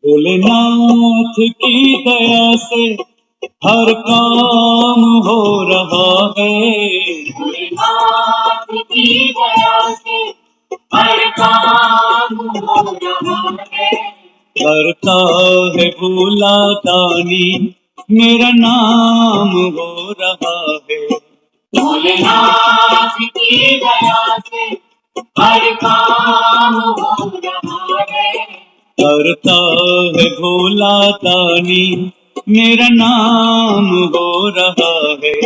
भोलेनाथ की दया से हर काम हो रहा है। भोलेनाथ की दया से हर काम हो रहा है। करता है भोला दानी मेरा नाम हो रहा है। भोलेनाथ की दया से हर काम हो रहा है। करता है भोला दानी मेरा नाम हो रहा है।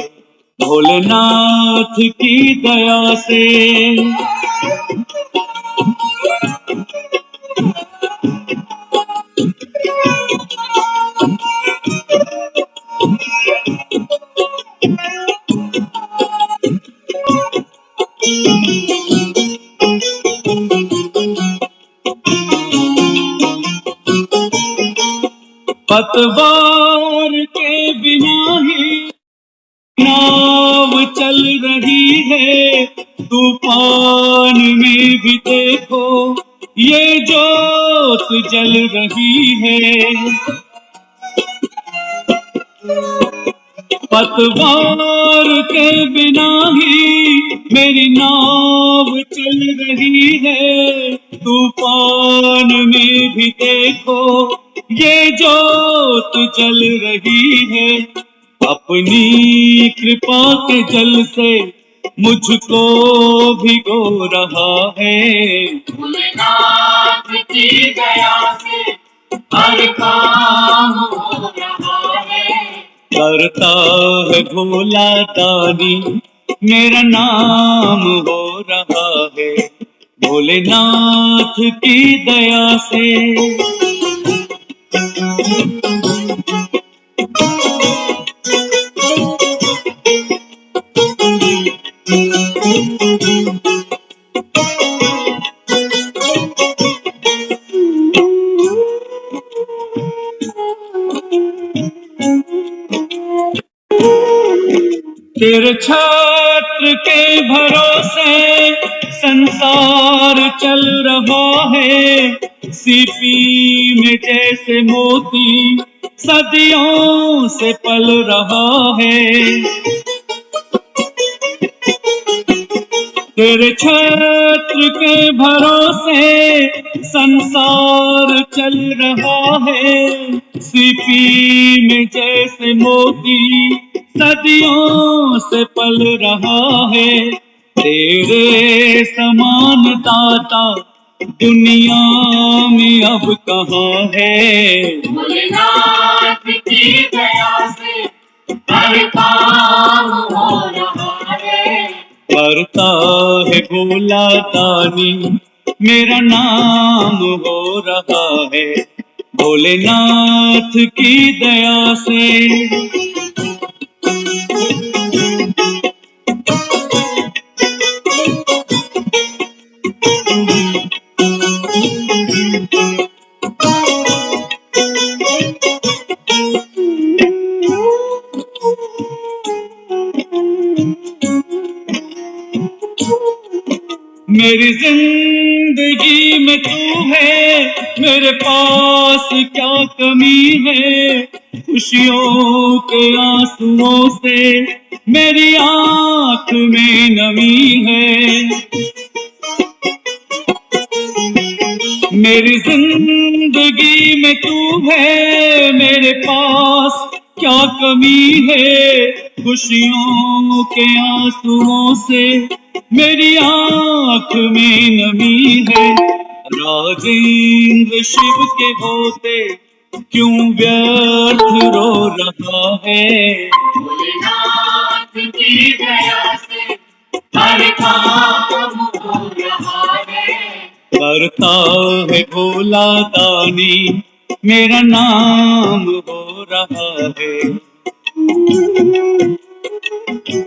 भोलेनाथ की दया से। पतवार के बिना ही नाव चल रही है। तूफान में भी देखो ये जोत जल रही है। पतवार के बिना ही मेरी नाव चल रही है। तूफान में भी देखो ये जोत जल रही है। अपनी कृपा के जल से मुझको भिगो रहा है। भोलेनाथ की दया से हर काम हो रहा है। करता है भोला दानी मेरा नाम हो रहा है। भोलेनाथ की दया से। तेरे छत्र के भरोसे संसार चल रहा है। सीपी में जैसे मोती सदियों से पल रहा है। तेरे छत्र के भरोसे संसार चल रहा है। सीपी में जैसे मोती सदियों से पल रहा है। तेरे समान दाता दुनिया में अब कहाँ है। भोलेनाथ की दया से हर काम हो रहा है। करता है भोला दानी मेरा नाम हो रहा है। भोलेनाथ की दया से। मेरी जिंदगी में तू है, मेरे पास क्या कमी है। खुशियों के आंसुओं से मेरी आंख में नमी है। मेरी जिंदगी में तू है, मेरे पास क्या कमी है। खुशियों के आंसुओं से मेरी आंख में नमी है। राजेंद्र शिव के होते क्यों व्यर्थ रो रहा है। भोलेनाथ की दया से हर काम हो रहा है। करता है भोला दानी मेरा नाम हो रहा है। बहुत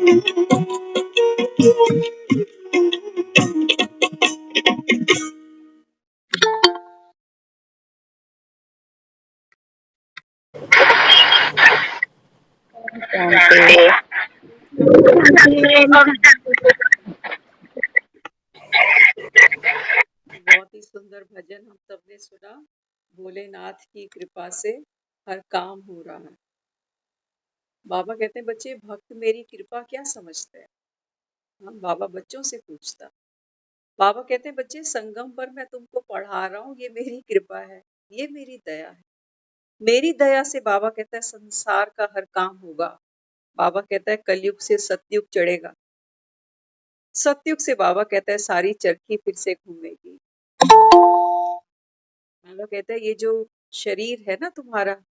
ही सुंदर भजन हम सबने सुना। भोलेनाथ की कृपा से हर काम हो रहा है। बाबा कहते हैं बच्चे भक्त मेरी कृपा क्या समझते हैं। हाँ, बाबा बच्चों से पूछता। बाबा कहते हैं बच्चे संगम पर मैं तुमको पढ़ा रहा हूँ, ये मेरी कृपा है, ये मेरी दया है। मेरी दया से बाबा कहता है संसार का हर काम होगा। बाबा कहता है कलयुग से सतयुग चढ़ेगा, सतयुग से बाबा कहता है सारी चरखी फिर से घूमेगी। बाबा कहता है ये जो शरीर है ना तुम्हारा,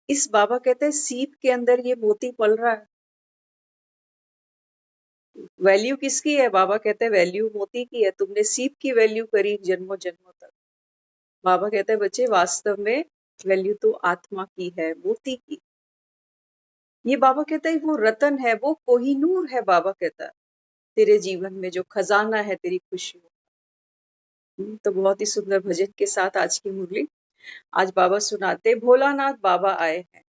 इस बाबा कहते हैं सीप के अंदर ये मोती पल रहा है। वैल्यू किसकी है? बाबा कहते हैं वैल्यू मोती की है। तुमने सीप की वैल्यू करी जन्मों जन्मों तक। बाबा कहते हैं बच्चे वास्तव में वैल्यू तो आत्मा की है, मोती की। ये बाबा कहता है वो रतन है, वो कोहिनूर है। बाबा कहता है तेरे जीवन में जो खजाना है तेरी खुशियों। तो बहुत ही सुंदर भजन के साथ आज की मुरली। आज बाबा सुनाते भोलानाथ बाबा आए हैं।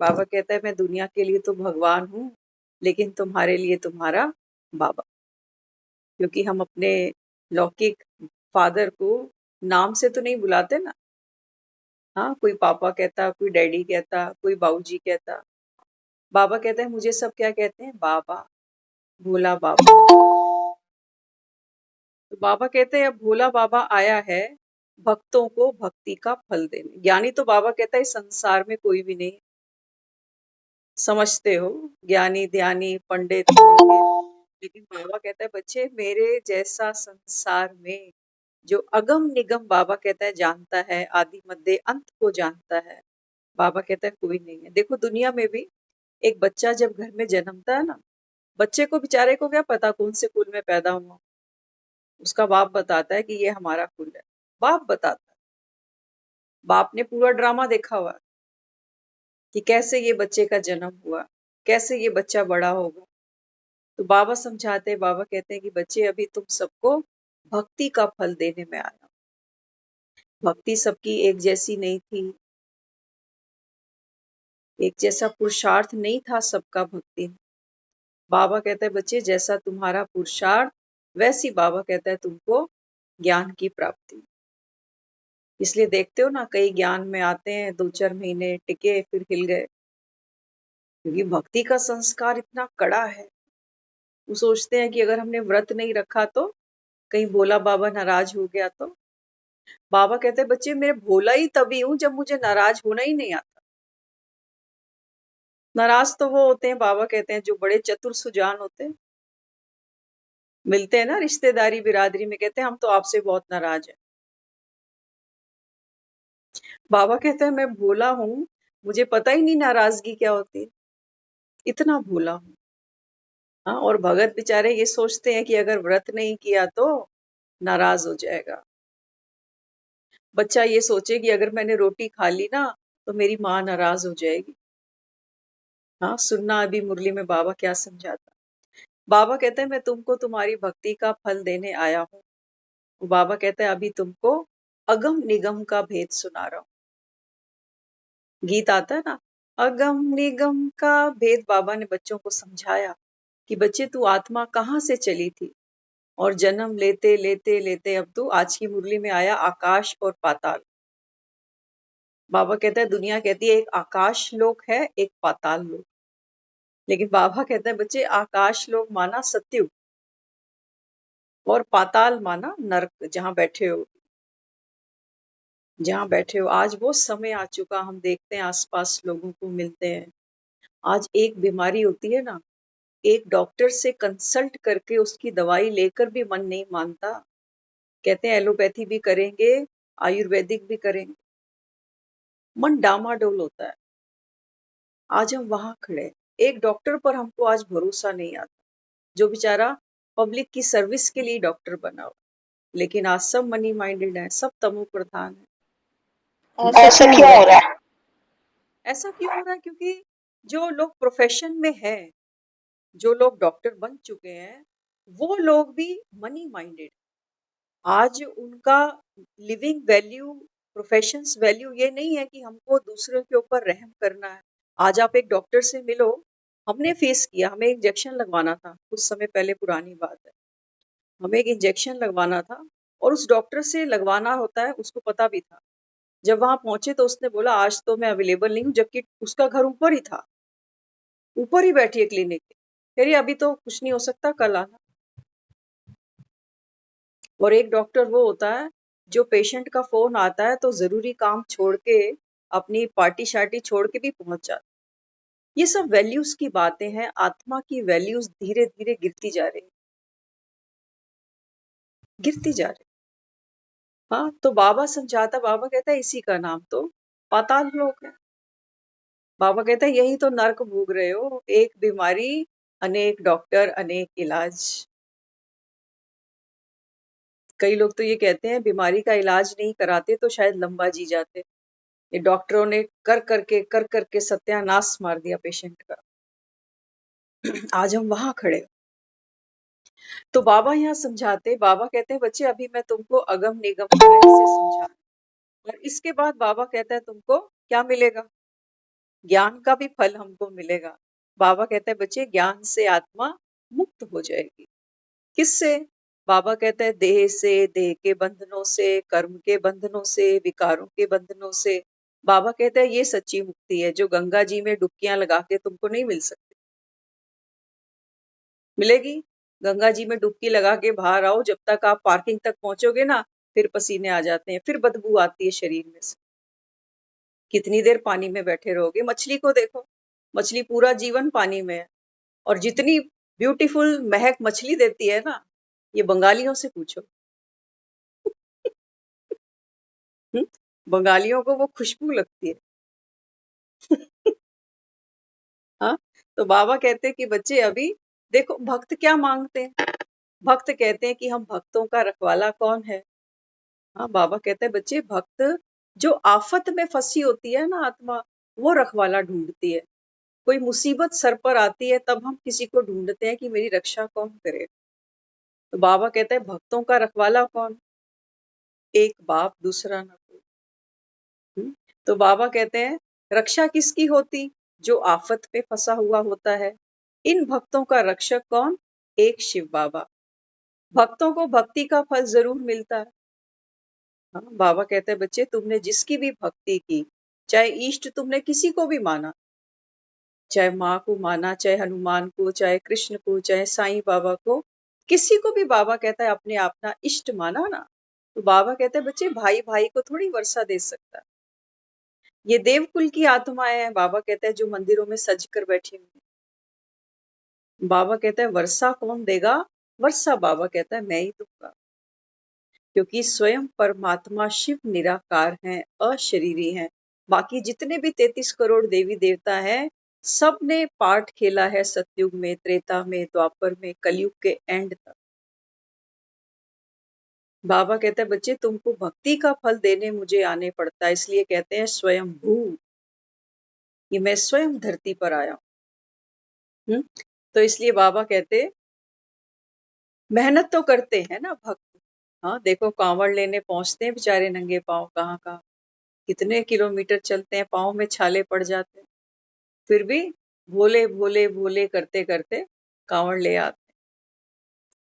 बाबा कहता है मैं दुनिया के लिए तो भगवान हूँ, लेकिन तुम्हारे लिए तुम्हारा बाबा। क्योंकि हम अपने लौकिक फादर को नाम से तो नहीं बुलाते ना। हाँ, कोई पापा कहता, कोई डैडी कहता, कोई बाबूजी कहता। बाबा कहते हैं मुझे सब क्या कहते हैं? बाबा, भोला बाबा। तो बाबा कहते हैं अब भोला बाबा आया है भक्तों को भक्ति का फल देने। ज्ञानी तो बाबा कहता है इस संसार में कोई भी नहीं। समझते हो ज्ञानी ध्यानी पंडित पुरोहित, लेकिन बाबा कहता है बच्चे मेरे जैसा संसार में जो अगम निगम बाबा कहता है जानता है, आदि मध्य अंत को जानता है, बाबा कहता है कोई नहीं है। देखो दुनिया में भी एक बच्चा जब घर में जन्मता है ना, बच्चे को बेचारे को क्या पता कौन से कुल में पैदा हुआ। उसका बाप बताता है कि ये हमारा कुल है। बाप बताता है। बाप ने पूरा ड्रामा देखा हुआ है कि कैसे ये बच्चे का जन्म हुआ, कैसे ये बच्चा बड़ा होगा। तो बाबा समझाते हैं, बाबा कहते हैं कि बच्चे अभी तुम सबको भक्ति का फल देने में आया। भक्ति सबकी एक जैसी नहीं थी, एक जैसा पुरुषार्थ नहीं था सबका भक्ति में। बाबा कहता है बच्चे जैसा तुम्हारा पुरुषार्थ वैसी बाबा कहता है तुमको ज्ञान की प्राप्ति। इसलिए देखते हो ना कई ज्ञान में आते हैं 2-4 महीने टिके फिर हिल गए, क्योंकि भक्ति का संस्कार इतना कड़ा है। वो सोचते हैं कि अगर हमने व्रत नहीं रखा तो कहीं भोला बाबा नाराज हो गया तो। बाबा कहते हैं बच्चे मैं भोला ही तभी हूं जब मुझे नाराज होना ही नहीं आता। नाराज तो वो होते हैं बाबा कहते हैं जो बड़े चतुर सुजान होते हैं, मिलते हैं ना रिश्तेदारी बिरादरी में, कहते हैं हम तो आपसे बहुत नाराज हैं। बाबा कहते हैं मैं भोला हूं, मुझे पता ही नहीं नाराजगी क्या होती है, इतना भोला हूं। हाँ, और भगत बेचारे ये सोचते हैं कि अगर व्रत नहीं किया तो नाराज हो जाएगा। बच्चा ये सोचे कि अगर मैंने रोटी खा ली ना तो मेरी माँ नाराज हो जाएगी। हाँ, सुनना अभी मुरली में बाबा क्या समझाता। बाबा कहते हैं मैं तुमको तुम्हारी भक्ति का फल देने आया हूँ। बाबा कहते हैं अभी तुमको अगम निगम का भेद सुना रहा हूँ। गीत आता है ना, अगम निगम का भेद बाबा ने बच्चों को समझाया कि बच्चे तू आत्मा कहाँ से चली थी और जन्म लेते लेते लेते अब तू आज की मुरली में आया आकाश और पाताल। बाबा कहता है दुनिया कहती है एक आकाश लोक है एक पाताल लोक, लेकिन बाबा कहता है बच्चे आकाश लोक माना सत्युग और पाताल माना नरक, जहां बैठे हो। जहां बैठे हो आज वो समय आ चुका, हम देखते हैं आसपास लोगों को मिलते हैं। आज एक बीमारी होती है ना, एक डॉक्टर से कंसल्ट करके उसकी दवाई लेकर भी मन नहीं मानता। कहते हैं एलोपैथी भी करेंगे, आयुर्वेदिक भी करेंगे, मन डामाडोल होता है। आज हम वहां खड़े हैं। एक डॉक्टर पर हमको आज भरोसा नहीं आता, जो बेचारा पब्लिक की सर्विस के लिए डॉक्टर बना हुआ, लेकिन आज सब मनी माइंडेड है, सब तमो प्रधान है। ऐसा क्यों हो रहा है? ऐसा क्यों हो रहा है? क्योंकि जो लोग प्रोफेशन में है, जो लोग डॉक्टर बन चुके हैं वो लोग भी मनी माइंडेड। आज उनका लिविंग वैल्यू, प्रोफेशंस वैल्यू ये नहीं है कि हमको दूसरों के ऊपर रहम करना है। आज आप एक डॉक्टर से मिलो, हमने फेस किया, हमें इंजेक्शन लगवाना था कुछ समय पहले, पुरानी बात है, हमें एक इंजेक्शन लगवाना था और उस डॉक्टर से लगवाना होता है, उसको पता भी था। जब वहां पहुंचे तो उसने बोला आज तो मैं अवेलेबल नहीं हूँ, जबकि उसका घर ऊपर ही था, ऊपर ही बैठी है क्लिनिक के। कह रही अभी तो कुछ नहीं हो सकता, कल आना। और एक डॉक्टर वो होता है जो पेशेंट का फोन आता है तो जरूरी काम छोड़ के, अपनी पार्टी शार्टी छोड़ के भी पहुंच जाता है। ये सब वैल्यूज की बातें हैं। आत्मा की वैल्यूज धीरे धीरे गिरती जा रही, गिरती जा रही। हाँ, तो बाबा समझाता, बाबा कहता है इसी का नाम तो पाताल लोक है। बाबा कहता है यही तो नर्क भोग रहे हो, एक बीमारी, अनेक डॉक्टर, अनेक इलाज। कई लोग तो ये कहते हैं बीमारी का इलाज नहीं कराते तो शायद लंबा जी जाते। ये डॉक्टरों ने कर करके सत्यानाश मार दिया पेशेंट का। आज हम वहां खड़े। तो बाबा यहाँ समझाते, बाबा कहते हैं बच्चे अभी मैं तुमको अगम निगम का रहस्य समझा, और इसके बाद बाबा कहता है तुमको क्या मिलेगा, ज्ञान का भी फल हमको मिलेगा। बाबा कहता है बच्चे ज्ञान से आत्मा मुक्त हो जाएगी। किससे? बाबा कहता है देह से, देह के बंधनों से, कर्म के बंधनों से, विकारों के बंधनों से। बाबा कहता है ये सच्ची मुक्ति है जो गंगा जी में डुबकियां लगा के तुमको नहीं मिल सकती, मिलेगी। गंगा जी में डुबकी लगा के बाहर आओ, जब तक आप पार्किंग तक पहुंचोगे ना, फिर पसीने आ जाते हैं, फिर बदबू आती है शरीर में से। कितनी देर पानी में बैठे रहोगे? मछली को देखो, मछली पूरा जीवन पानी में है, और जितनी ब्यूटीफुल महक मछली देती है ना, ये बंगालियों से पूछो। हम्म? बंगालियों को वो खुशबू लगती है। हाँ, तो बाबा कहते हैं कि बच्चे अभी देखो भक्त क्या मांगते हैं। भक्त कहते हैं कि हम भक्तों का रखवाला कौन है। हाँ, बाबा कहते हैं बच्चे भक्त जो आफत में फंसी होती है ना आत्मा, वो रखवाला ढूंढती है। कोई मुसीबत सर पर आती है तब हम किसी को ढूंढते हैं कि मेरी रक्षा कौन करे। तो बाबा कहते हैं भक्तों का रखवाला कौन? एक बाप, दूसरा ना कोई। हम्म? तो बाबा कहते हैं रक्षा किसकी होती? जो आफत पे फंसा हुआ होता है। इन भक्तों का रक्षक कौन? एक शिव बाबा। भक्तों को भक्ति का फल जरूर मिलता है। हाँ, बाबा कहते हैं बच्चे तुमने जिसकी भी भक्ति की, चाहे इष्ट तुमने किसी को भी माना, चाहे माँ को माना, चाहे हनुमान को, चाहे कृष्ण को, चाहे साईं बाबा को, किसी को भी बाबा कहता है अपने अपना इष्ट माना ना, तो बाबा कहते हैं बच्चे भाई भाई को थोड़ी वर्षा दे सकता है। ये देवकुल की आत्माएं हैं, बाबा कहते हैं जो मंदिरों में सज कर बैठी हुई हैं। बाबा कहता है वर्षा कौन देगा? वर्षा बाबा कहता है मैं ही दूंगा, क्योंकि स्वयं परमात्मा शिव निराकार हैं, अशरीरी हैं। बाकी जितने भी 33 करोड़ देवी देवता हैं, सब ने पार्ट खेला है सतयुग में, त्रेता में, द्वापर में, कलयुग के एंड तक। बाबा कहते हैं बच्चे तुमको भक्ति का फल देने मुझे आने पड़ता है, इसलिए कहते हैं स्वयं भू, ये मैं स्वयं धरती पर आया हूँ। तो इसलिए बाबा कहते मेहनत तो करते हैं ना भक्त। हाँ, देखो कांवड़ लेने पहुंचते हैं बेचारे नंगे पांव, कहाँ कहाँ कितने किलोमीटर चलते हैं, पांव में छाले पड़ जाते हैं, फिर भी भोले भोले भोले करते करते कांवड़ ले आते हैं।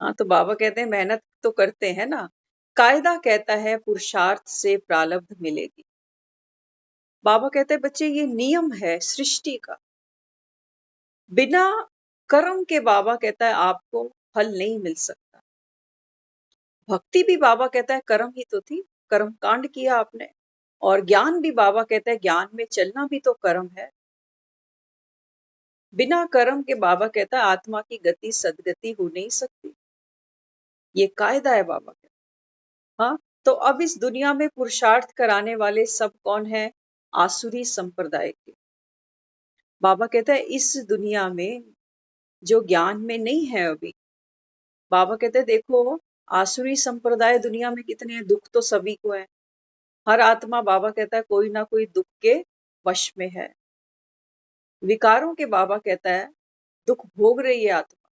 हाँ, तो बाबा कहते हैं मेहनत तो करते हैं ना। कायदा कहता है पुरुषार्थ से प्रारब्ध मिलेगी। बाबा कहते हैं बच्चे ये नियम है सृष्टि का। बिना कर्म के बाबा कहता है आपको फल नहीं मिल सकता। भक्ति भी बाबा कहता है कर्म ही तो थी, कर्म कांड किया आपने। और ज्ञान भी बाबा कहता है ज्ञान में चलना भी तो कर्म है। बिना कर्म के बाबा कहता है आत्मा की गति सदगति हो नहीं सकती। ये कायदा है बाबा का। हाँ, तो अब इस दुनिया में पुरुषार्थ कराने वाले सब कौन है? आसुरी संप्रदाय के। बाबा कहता है इस दुनिया में जो ज्ञान में नहीं है अभी, बाबा कहते हैं देखो आसुरी संप्रदाय दुनिया में कितने हैं, दुख तो सभी को है। हर आत्मा बाबा कहता है कोई ना कोई दुख के वश में है। विकारों के बाबा कहता है दुख भोग रही है आत्मा।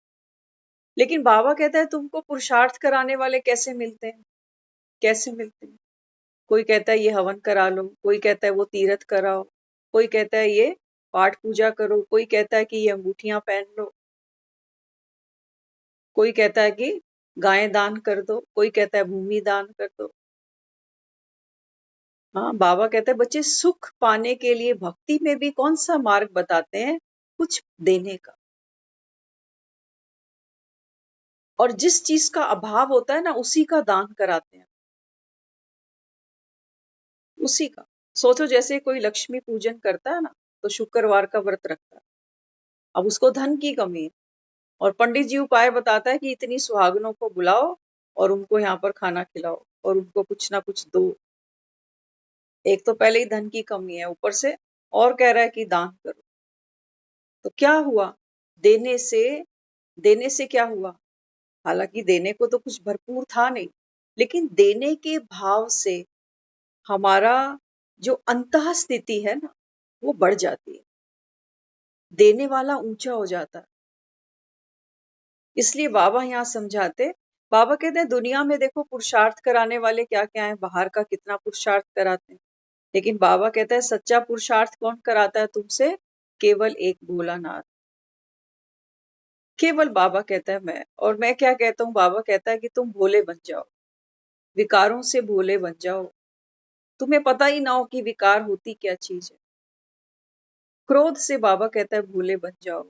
लेकिन बाबा कहता है तुमको पुरुषार्थ कराने वाले कैसे मिलते हैं? कैसे मिलते हैं? कोई कहता है ये हवन करा लो, कोई कहता है वो तीर्थ कराओ, कोई कहता है ये पाठ पूजा करो, कोई कहता है कि ये अंगूठियां पहन लो, कोई कहता है कि गायें दान कर दो, कोई कहता है भूमि दान कर दो। हाँ, बाबा कहते हैं बच्चे सुख पाने के लिए भक्ति में भी कौन सा मार्ग बताते हैं? कुछ देने का। और जिस चीज का अभाव होता है ना, उसी का दान कराते हैं, उसी का। सोचो जैसे कोई लक्ष्मी पूजन करता है ना, तो शुक्रवार का व्रत रखता है। अब उसको धन की कमी है, और पंडित जी उपाय बताता है कि इतनी सुहागनों को बुलाओ और उनको यहाँ पर खाना खिलाओ और उनको कुछ ना कुछ दो। एक तो पहले ही धन की कमी है, ऊपर से और कह रहा है कि दान करो। तो क्या हुआ? देने से देने से क्या हुआ? हालांकि देने को तो कुछ भरपूर था नहीं, लेकिन देने के भाव से हमारा जो अंतः स्थिति है ना, वो बढ़ जाती है। देने वाला ऊंचा हो जाता है। इसलिए बाबा यहाँ समझाते, बाबा कहते हैं दुनिया में देखो पुरुषार्थ कराने वाले क्या क्या है, बाहर का कितना पुरुषार्थ कराते हैं, लेकिन बाबा कहता है सच्चा पुरुषार्थ कौन कराता है तुमसे? केवल एक भोलानाथ। केवल बाबा कहता है मैं, और मैं क्या कहता हूँ, बाबा कहता है कि तुम भोले बन जाओ, विकारों से भोले बन जाओ। तुम्हें पता ही ना हो कि विकार होती क्या चीज है। क्रोध से बाबा कहता है भोले बन जाओ,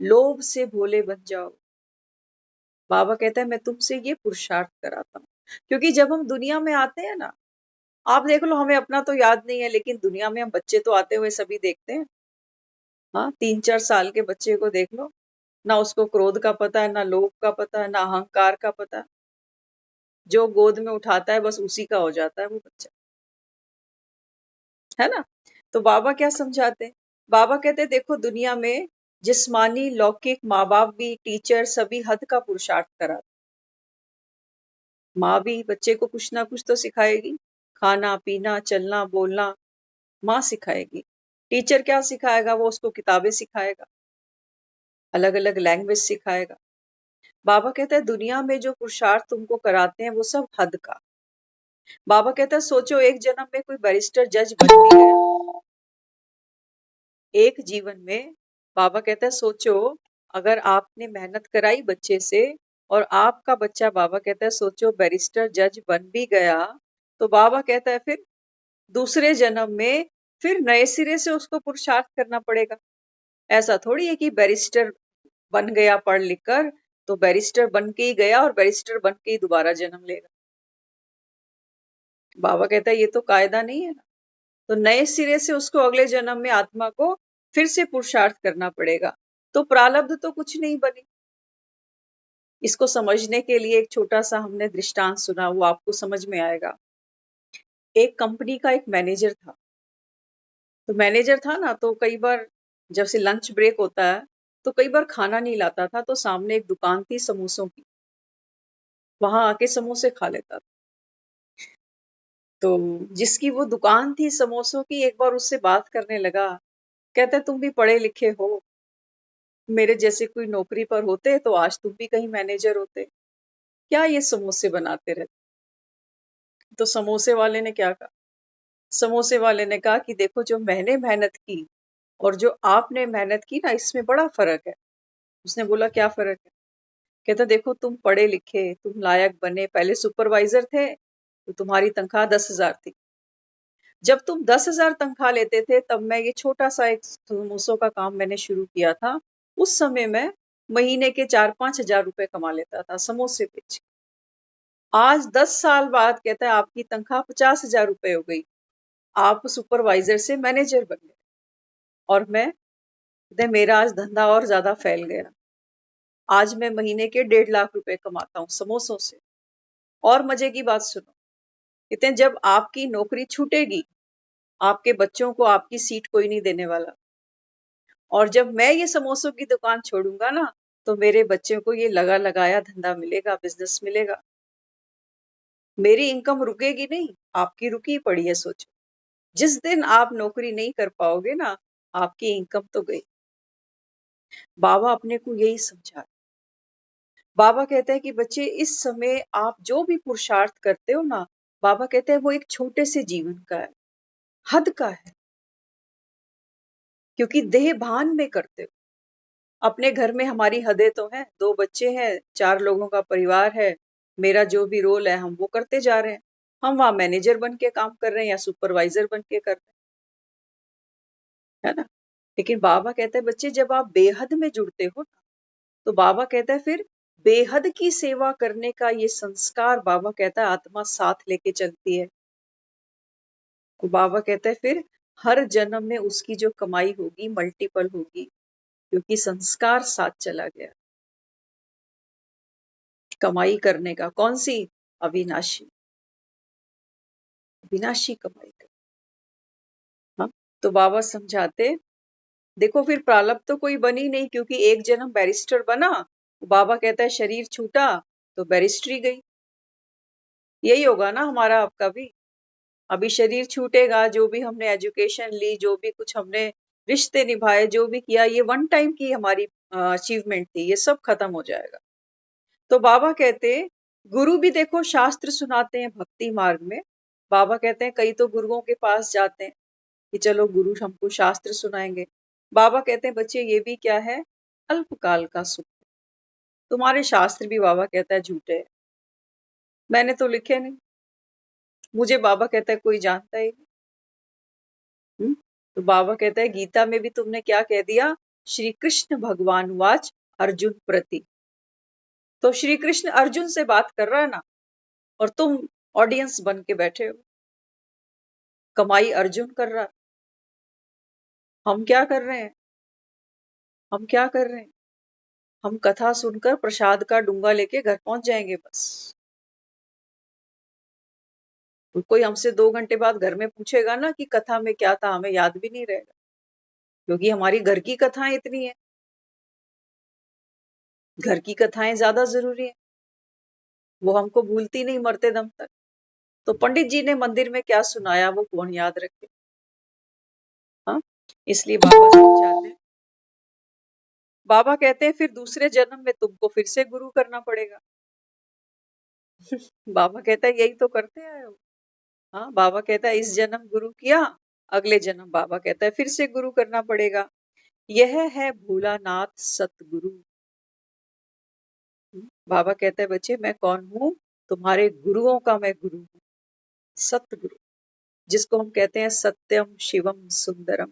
लोभ से भोले बन जाओ। बाबा कहता है मैं तुमसे ये पुरुषार्थ कराता हूँ। क्योंकि जब हम दुनिया में आते हैं ना, आप देख लो, हमें अपना तो याद नहीं है, लेकिन दुनिया में हम बच्चे तो आते हुए सभी देखते हैं। हाँ, 3-4 साल के बच्चे को देख लो, ना उसको क्रोध का पता है, ना लोभ का पता है, ना अहंकार का पता है। जो गोद में उठाता है बस उसी का हो जाता है वो बच्चा, है ना? तो बाबा क्या समझाते हैं? बाबा कहते हैं देखो दुनिया में जिस्मानी लौकिक माँ बाप भी, टीचर सभी हद का पुरुषार्थ कराते। माँ भी बच्चे को कुछ ना कुछ तो सिखाएगी, खाना पीना चलना बोलना माँ सिखाएगी। टीचर क्या सिखाएगा? वो उसको किताबें सिखाएगा, अलग अलग लैंग्वेज सिखाएगा। बाबा कहता है दुनिया में जो पुरुषार्थ तुमको कराते हैं वो सब हद का। बाबा कहता है सोचो एक जन्म में कोई बैरिस्टर जज बन भी गया, एक जीवन में। बाबा कहता है सोचो अगर आपने मेहनत कराई बच्चे से, और आपका बच्चा, बाबा कहता है सोचो बैरिस्टर जज बन भी गया, तो बाबा कहता है फिर दूसरे जन्म में फिर नए सिरे से उसको पुरुषार्थ करना पड़ेगा। ऐसा थोड़ी है कि बैरिस्टर बन गया पढ़ लिख कर तो बैरिस्टर बन के ही गया और बैरिस्टर बन के ही दोबारा जन्म लेगा। बाबा कहता है ये तो कायदा नहीं है ना। तो नए सिरे से उसको अगले जन्म में आत्मा को फिर से पुरुषार्थ करना पड़ेगा। तो प्रारब्ध तो कुछ नहीं बनी। इसको समझने के लिए एक छोटा सा हमने दृष्टांत सुना, वो आपको समझ में आएगा। एक कंपनी का एक मैनेजर था। तो मैनेजर था ना, तो कई बार जब से लंच ब्रेक होता है तो कई बार खाना नहीं लाता था, तो सामने एक दुकान थी समोसों की, वहां आके समोसे खा लेता था। तो जिसकी वो दुकान थी समोसों की, एक बार उससे बात करने लगा। कहता तुम भी पढ़े लिखे हो, मेरे जैसे कोई नौकरी पर होते तो आज तुम भी कहीं मैनेजर होते, क्या ये समोसे बनाते रहते? तो समोसे वाले ने क्या कहा? समोसे वाले ने कहा कि देखो जो मैंने मेहनत की और जो आपने मेहनत की ना, इसमें बड़ा फर्क है। उसने बोला क्या फर्क है? कहता देखो तुम पढ़े लिखे, तुम लायक बने, पहले सुपरवाइजर थे तो तुम्हारी तनख्वाह 10,000 थी। जब तुम 10,000 तनख्वाह लेते थे तब मैं ये छोटा सा एक समोसों का काम मैंने शुरू किया था। उस समय मैं महीने के 4-5 हजार रुपए कमा लेता था समोसे बेच के। आज 10 साल बाद कहता है आपकी तनख्वाह 50,000 रुपए हो गई, आप सुपरवाइजर से मैनेजर बन गए, और मैं कहते हैं, मेरा आज धंधा और ज्यादा फैल गया। आज मैं महीने के 1.5 लाख रुपए कमाता हूँ समोसों से। और मजे की बात सुनो, कहते हैं जब आपकी नौकरी छूटेगी, आपके बच्चों को आपकी सीट कोई नहीं देने वाला, और जब मैं ये समोसों की दुकान छोड़ूंगा ना, तो मेरे बच्चों को ये लगा लगाया धंधा मिलेगा, बिजनेस मिलेगा। मेरी इनकम रुकेगी नहीं, आपकी रुकी पड़ी है। सोचो जिस दिन आप नौकरी नहीं कर पाओगे ना, आपकी इनकम तो गई। बाबा अपने को यही समझा। बाबा कहते हैं कि बच्चे इस समय आप जो भी पुरुषार्थ करते हो ना, बाबा कहते हैं वो एक छोटे से जीवन का है, हद का है, क्योंकि देह भान में करते हो। अपने घर में हमारी हदें तो हैं, 2 बच्चे हैं, 4 लोगों का परिवार है, मेरा जो भी रोल है हम वो करते जा रहे हैं। हम वहां मैनेजर बन के काम कर रहे हैं या सुपरवाइजर बन के कर रहे हैं, है ना? लेकिन बाबा कहते हैं बच्चे जब आप बेहद में जुड़ते हो ना, तो बाबा कहता है फिर बेहद की सेवा करने का ये संस्कार, बाबा कहता है आत्मा साथ लेके चलती है। तो बाबा कहता है फिर हर जन्म में उसकी जो कमाई होगी मल्टीपल होगी, क्योंकि संस्कार साथ चला गया। कमाई करने का कौन सी? अविनाशी, विनाशी कमाई कर। हाँ, तो बाबा समझाते, देखो फिर प्रारब्ध तो कोई बनी नहीं, क्योंकि एक जन्म बैरिस्टर बना, बाबा कहता है शरीर छूटा तो बैरिस्ट्री गई। यही होगा ना हमारा आपका भी। अभी शरीर छूटेगा, जो भी हमने एजुकेशन ली, जो भी कुछ हमने रिश्ते निभाए, जो भी किया, ये वन टाइम की हमारी अचीवमेंट थी, ये सब खत्म हो जाएगा। तो बाबा कहते गुरु भी देखो शास्त्र सुनाते हैं भक्ति मार्ग में। बाबा कहते हैं कई तो गुरुओं के पास जाते हैं कि चलो गुरु हमको शास्त्र सुनाएंगे। बाबा कहते हैं बच्चे ये भी क्या है? अल्पकाल का सुख। तुम्हारे शास्त्र भी बाबा कहता है झूठे हैं, मैंने तो लिखे नहीं, मुझे बाबा कहता है कोई जानता ही नहीं। तो बाबा कहता है गीता में भी तुमने क्या कह दिया? श्री कृष्ण भगवान वाच अर्जुन प्रति। तो श्री कृष्ण अर्जुन से बात कर रहा है ना, और तुम ऑडियंस बन के बैठे हो। कमाई अर्जुन कर रहा, हम क्या कर रहे हैं? हम क्या कर रहे हैं? हम कथा सुनकर प्रसाद का डूंगा लेके घर पहुंच जाएंगे बस। तो कोई हमसे 2 घंटे बाद घर में पूछेगा ना कि कथा में क्या था, हमें याद भी नहीं रहेगा, क्योंकि हमारी घर की कथाएं इतनी है। घर की कथाएं ज्यादा जरूरी है, वो हमको भूलती नहीं मरते दम तक। तो पंडित जी ने मंदिर में क्या सुनाया वो कौन याद रखे? हाँ, इसलिए बाबा समझाते हैं। बाबा कहते हैं फिर दूसरे जन्म में तुमको फिर से गुरु करना पड़ेगा। बाबा कहता है यही तो करते आए हो। हाँ, बाबा कहता है इस जन्म गुरु किया, अगले जन्म बाबा कहता है फिर से गुरु करना पड़ेगा। यह है भोलानाथ सतगुरु। बाबा कहता है बच्चे मैं कौन हूँ? तुम्हारे गुरुओं का मैं गुरु हूँ, सतगुरु, जिसको हम कहते हैं सत्यम शिवम सुंदरम,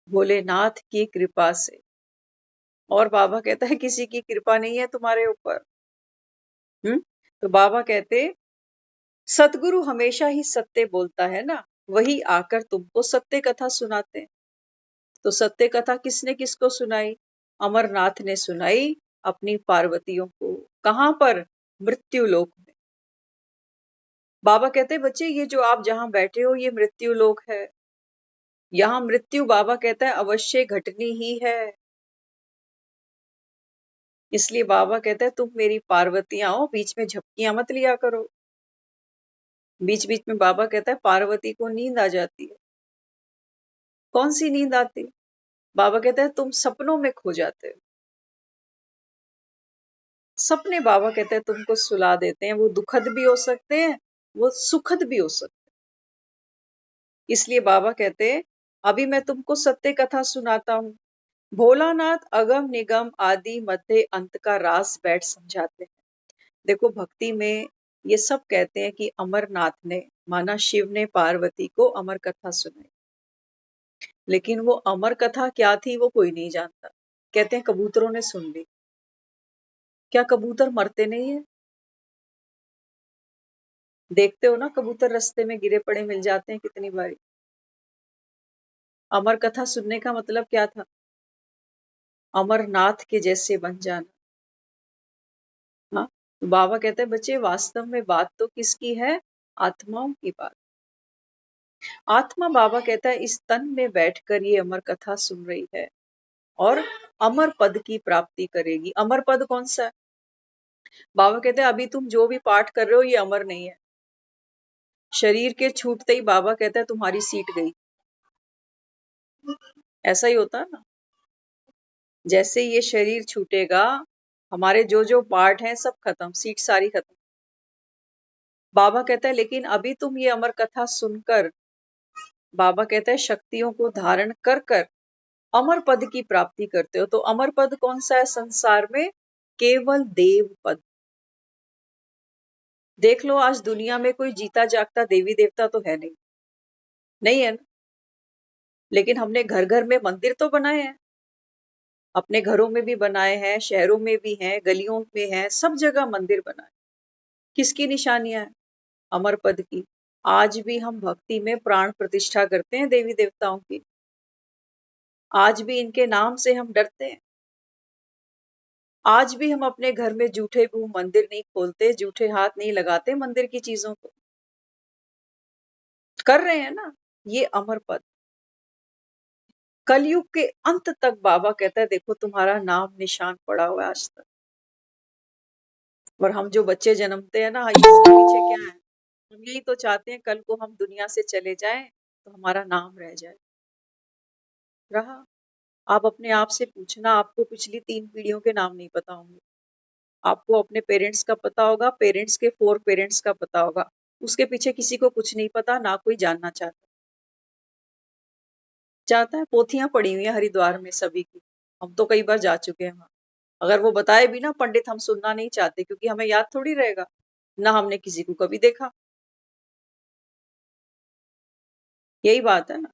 भोलेनाथ की कृपा से। और बाबा कहता है किसी की कृपा नहीं है तुम्हारे ऊपर। तो बाबा कहते सतगुरु हमेशा ही सत्य बोलता है ना, वही आकर तुमको सत्य कथा सुनाते हैं। तो सत्य कथा किसने किसको सुनाई? अमरनाथ ने सुनाई अपनी पार्वतियों को। कहां पर? मृत्यु लोक में। बाबा कहते बच्चे ये जो आप जहां बैठे हो ये मृत्यु लोक है, यहाँ मृत्यु बाबा कहता है अवश्य घटनी ही है। इसलिए बाबा कहता है तुम मेरी पार्वतियां हो, बीच में झपकियां मत लिया करो। बीच बीच में बाबा कहता है पार्वती को नींद आ जाती है। कौन सी नींद आती? बाबा कहता है तुम सपनों में खो जाते हो। सपने बाबा कहते हैं तुमको सुला देते हैं, वो दुखद भी हो सकते हैं, वो सुखद भी हो सकते हैं। इसलिए बाबा कहते हैं अभी मैं तुमको सत्य कथा सुनाता हूँ। भोलानाथ अगम निगम आदि मध्य अंत का रास बैठ समझाते हैं। देखो भक्ति में ये सब कहते हैं कि अमरनाथ ने, माना शिव ने पार्वती को अमर कथा सुनाई, लेकिन वो अमर कथा क्या थी वो कोई नहीं जानता। कहते हैं कबूतरों ने सुन ली। क्या कबूतर मरते नहीं है? देखते हो ना कबूतर रास्ते में गिरे पड़े मिल जाते हैं कितनी बारी। अमर कथा सुनने का मतलब क्या था? अमरनाथ के जैसे बन जाना। हाँ, तो बाबा कहते हैं बच्चे वास्तव में बात तो किसकी है? आत्माओं की बात। आत्मा बाबा कहता है इस तन में बैठकर ये अमर कथा सुन रही है और अमर पद की प्राप्ति करेगी। अमर पद कौन सा है? बाबा कहते हैं अभी तुम जो भी पाठ कर रहे हो ये अमर नहीं है। शरीर के छूटते ही बाबा कहता है तुम्हारी सीट गई। ऐसा ही होता है ना। जैसे ये शरीर छूटेगा, हमारे जो जो पार्ट हैं सब खत्म, सीट सारी खत्म। बाबा कहता है लेकिन अभी तुम ये अमर कथा सुनकर, बाबा कहता है शक्तियों को धारण कर कर अमर पद की प्राप्ति करते हो। तो अमर पद कौन सा है संसार में? केवल देव पद। देख लो आज दुनिया में कोई जीता जागता देवी देवता तो है नहीं, नहीं है ना। लेकिन हमने घर घर में मंदिर तो बनाए हैं, अपने घरों में भी बनाए हैं, शहरों में भी हैं, गलियों में हैं, सब जगह मंदिर बनाए। किसकी निशानियां हैं? अमर पद की। आज भी हम भक्ति में प्राण प्रतिष्ठा करते हैं देवी देवताओं की, आज भी इनके नाम से हम डरते हैं। आज भी हम अपने घर में जूठे मुंह मंदिर नहीं खोलते, जूठे हाथ नहीं लगाते मंदिर की चीजों को। कर रहे हैं ना, ये अमर पद। कलयुग के अंत तक बाबा कहता है देखो तुम्हारा नाम निशान पड़ा हुआ है आज तक। और हम जो बच्चे जन्मते हैं ना, इसके पीछे क्या है? हम यही तो चाहते हैं कल को हम दुनिया से चले जाएं तो हमारा नाम रह जाए। रहा? आप अपने आप से पूछना, आपको पिछली 3 पीढ़ियों के नाम नहीं पता होंगे। आपको अपने पेरेंट्स का पता होगा, पेरेंट्स के 4 पेरेंट्स का पता होगा, उसके पीछे किसी को कुछ नहीं पता, ना कोई जानना चाहता। चाहता है? पोथियां पड़ी हुई हैं हरिद्वार में सभी की, हम तो कई बार जा चुके हैं वहां। अगर वो बताए भी ना पंडित, हम सुनना नहीं चाहते, क्योंकि हमें याद थोड़ी रहेगा, ना हमने किसी को कभी देखा। यही बात है ना।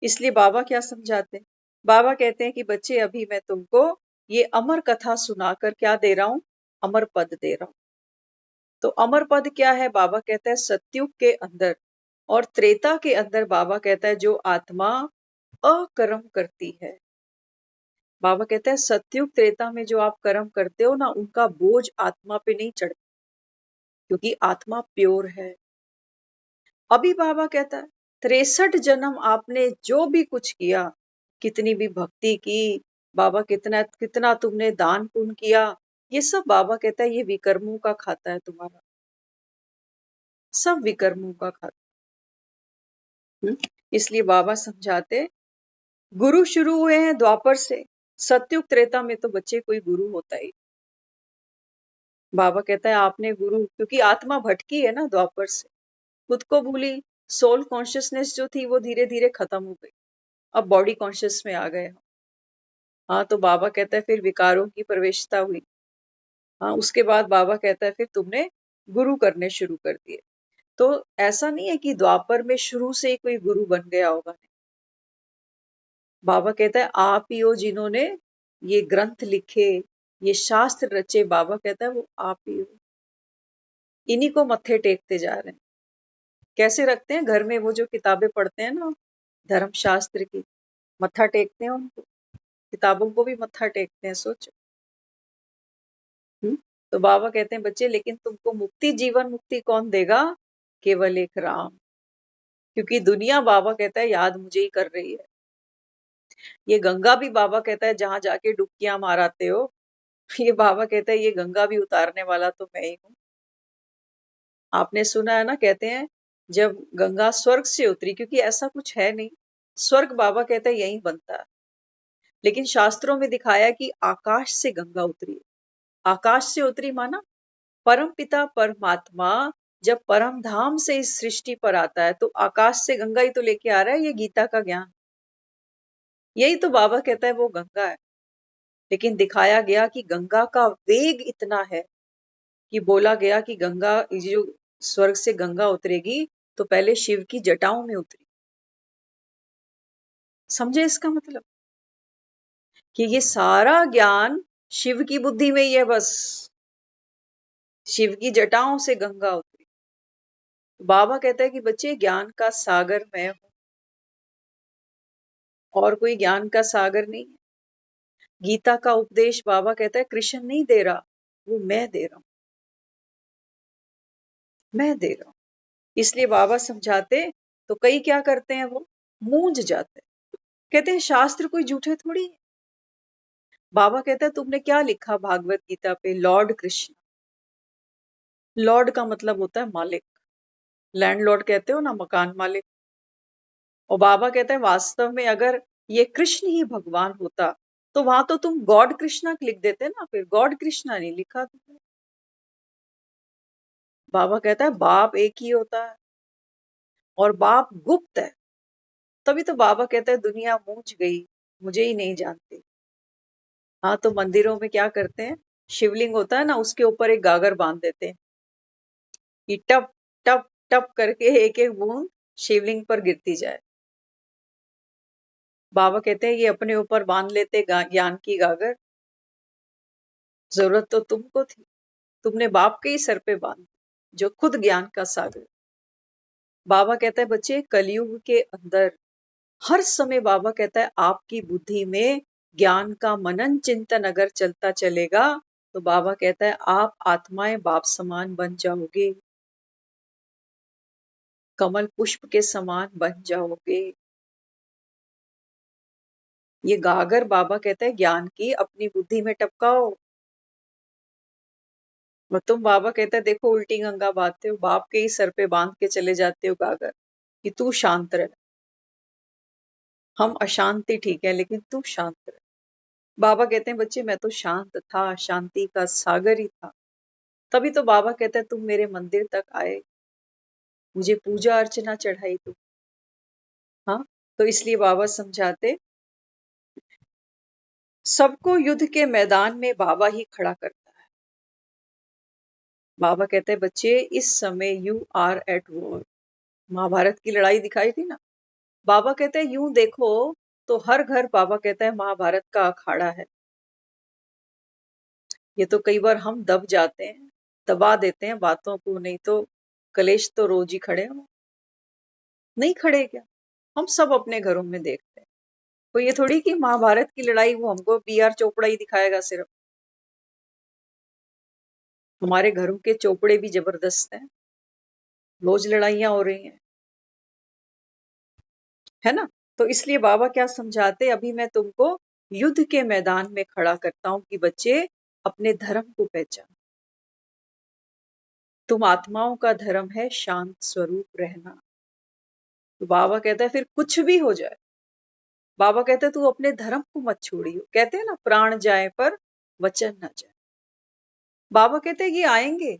इसलिए बाबा क्या समझाते हैं? बाबा कहते हैं कि बच्चे अभी मैं तुमको ये अमर कथा सुनाकर क्या दे रहा हूं? अमर पद दे रहा हूं। तो अमर पद क्या है? बाबा कहता है सतयुग के अंदर और त्रेता के अंदर, बाबा कहता है जो आत्मा अकर्म करती है, बाबा कहता है सतयुग त्रेता में जो आप कर्म करते हो ना, उनका बोझ आत्मा पे नहीं चढ़ता, क्योंकि आत्मा प्योर है। अभी बाबा कहता है 63 जन्म आपने जो भी कुछ किया, कितनी भी भक्ति की, बाबा कितना कितना तुमने दान पुण्य किया, ये सब बाबा कहता है ये विकर्मों का खाता है तुम्हारा, सब विकर्मों का खाता। इसलिए बाबा समझाते, गुरु शुरू हुए हैं द्वापर से, सतयुग त्रेता में तो बच्चे कोई गुरु होता ही। बाबा कहता है आपने गुरु, क्योंकि आत्मा भटकी है ना द्वापर से, खुद को भूली, सोल कॉन्शियसनेस जो थी वो धीरे धीरे खत्म हो गई, अब बॉडी कॉन्शियस में आ गए हम। हाँ, तो बाबा कहता है फिर विकारों की प्रवेशता हुई। हाँ, उसके बाद बाबा कहता है फिर तुमने गुरु करने शुरू कर दिए। तो ऐसा नहीं है कि द्वापर में शुरू से ही कोई गुरु बन गया होगा। बाबा कहता है आप ही हो जिन्होंने ये ग्रंथ लिखे, ये शास्त्र रचे, बाबा कहता है वो आप ही हो। इन्हीं को मत्थे टेकते जा रहे हैं। कैसे रखते हैं? घर में वो जो किताबें पढ़ते हैं ना धर्म शास्त्र की, मत्था टेकते हैं उनको, किताबों को भी मत्था टेकते हैं, सोचो। तो बाबा कहते हैं बच्चे लेकिन तुमको मुक्ति, जीवन मुक्ति कौन देगा? केवल एक राम। क्योंकि दुनिया बाबा कहता है याद मुझे ही कर रही है। ये गंगा भी बाबा कहता है जहां जाके डुबकियां माराते हो, ये बाबा कहता है ये गंगा भी उतारने वाला तो मैं ही हूँ। आपने सुना है ना, कहते हैं जब गंगा स्वर्ग से उतरी, क्योंकि ऐसा कुछ है नहीं, स्वर्ग बाबा कहता है यही बनता है, लेकिन शास्त्रों में दिखाया कि आकाश से गंगा उतरी। आकाश से उतरी माना परम पिता परमात्मा जब परम धाम से इस सृष्टि पर आता है तो आकाश से गंगा ही तो लेके आ रहा है, ये गीता का ज्ञान। यही तो बाबा कहता है वो गंगा है। लेकिन दिखाया गया कि गंगा का वेग इतना है कि बोला गया कि गंगा जो स्वर्ग से गंगा उतरेगी तो पहले शिव की जटाओं में उतरी। समझे इसका मतलब? कि ये सारा ज्ञान शिव की बुद्धि में ही है, बस शिव की जटाओं से गंगा उतरी। बाबा कहता है कि बच्चे ज्ञान का सागर मैं हूं, और कोई ज्ञान का सागर नहीं है। गीता का उपदेश बाबा कहता है कृष्ण नहीं दे रहा, वो मैं दे रहा हूं, मैं दे रहा हूं। इसलिए बाबा समझाते तो कई क्या करते हैं, वो मूंझ जाते हैं, कहते हैं शास्त्र कोई झूठे थोड़ी है। बाबा कहता है तुमने क्या लिखा भागवत गीता पे? लॉर्ड कृष्ण। लॉर्ड का मतलब होता है मालिक, लैंडलॉर्ड कहते हो ना, मकान मालिक। और बाबा कहता है वास्तव में अगर ये कृष्ण ही भगवान होता तो वहां तो तुम गॉड कृष्णा लिख देते ना, फिर गॉड कृष्णा नहीं लिखा तुमने। बाबा कहता है बाप एक ही होता है और बाप गुप्त है। तभी तो बाबा कहता है दुनिया मूझ गई, मुझे ही नहीं जानती। हाँ, तो मंदिरों में क्या करते हैं, शिवलिंग होता है ना, उसके ऊपर एक गागर बांध देते हैं कि टप टप टप करके एक एक बूंद शिवलिंग पर गिरती जाए। बाबा कहते हैं ये अपने ऊपर बांध लेते ज्ञान की गागर, जरूरत तो तुमको थी, तुमने बाप के ही सर पे बांध, जो खुद ज्ञान का सागर। बाबा कहता है बच्चे कलयुग के अंदर हर समय बाबा कहता है आपकी बुद्धि में ज्ञान का मनन चिंतन अगर चलता चलेगा तो बाबा कहता है आप आत्माएं बाप समान बन जाओगे, कमल पुष्प के समान बन जाओगे। ये गागर बाबा कहते हैं ज्ञान की अपनी बुद्धि में टपकाओ। और तुम बाबा कहते हैं देखो उल्टी गंगा बांधते हो, बाप के ही सर पे बांध के चले जाते हो गागर कि तू शांत रह, हम अशांति ठीक है लेकिन तू शांत रह। बाबा कहते हैं बच्चे मैं तो शांत था, शांति का सागर ही था। तभी तो बाबा कहते हैं तुम मेरे मंदिर तक आए, मुझे पूजा अर्चना चढ़ाई तुम। हाँ, तो इसलिए बाबा समझाते सबको युद्ध के मैदान में बाबा ही खड़ा करता है। बाबा कहते हैं बच्चे इस समय you are at war. Mahabharata की लड़ाई दिखाई थी ना, बाबा कहते हैं यूं देखो तो हर घर बाबा कहता है महाभारत का अखाड़ा है। ये तो कई बार हम दब जाते हैं, दबा देते हैं बातों को, नहीं तो कलेश तो रोज ही खड़े हो, नहीं खड़े क्या? हम सब अपने घरों में देखते हैं। तो ये थोड़ी कि महाभारत की लड़ाई वो हमको बी आर चोपड़ा ही दिखाएगा सिर्फ, हमारे घरों के चोपड़े भी जबरदस्त हैं, रोज लड़ाइयां हो रही हैं, है ना? तो इसलिए बाबा क्या समझाते, अभी मैं तुमको युद्ध के मैदान में खड़ा करता हूं कि बच्चे अपने धर्म को पहचान। तुम आत्माओं का धर्म है शांत स्वरूप रहना। तो बाबा कहता है फिर कुछ भी हो जाए, बाबा कहते हैं तू अपने धर्म को मत छोड़ियो। कहते हैं ना प्राण जाए पर वचन न जाए। बाबा कहते हैं ये आएंगे,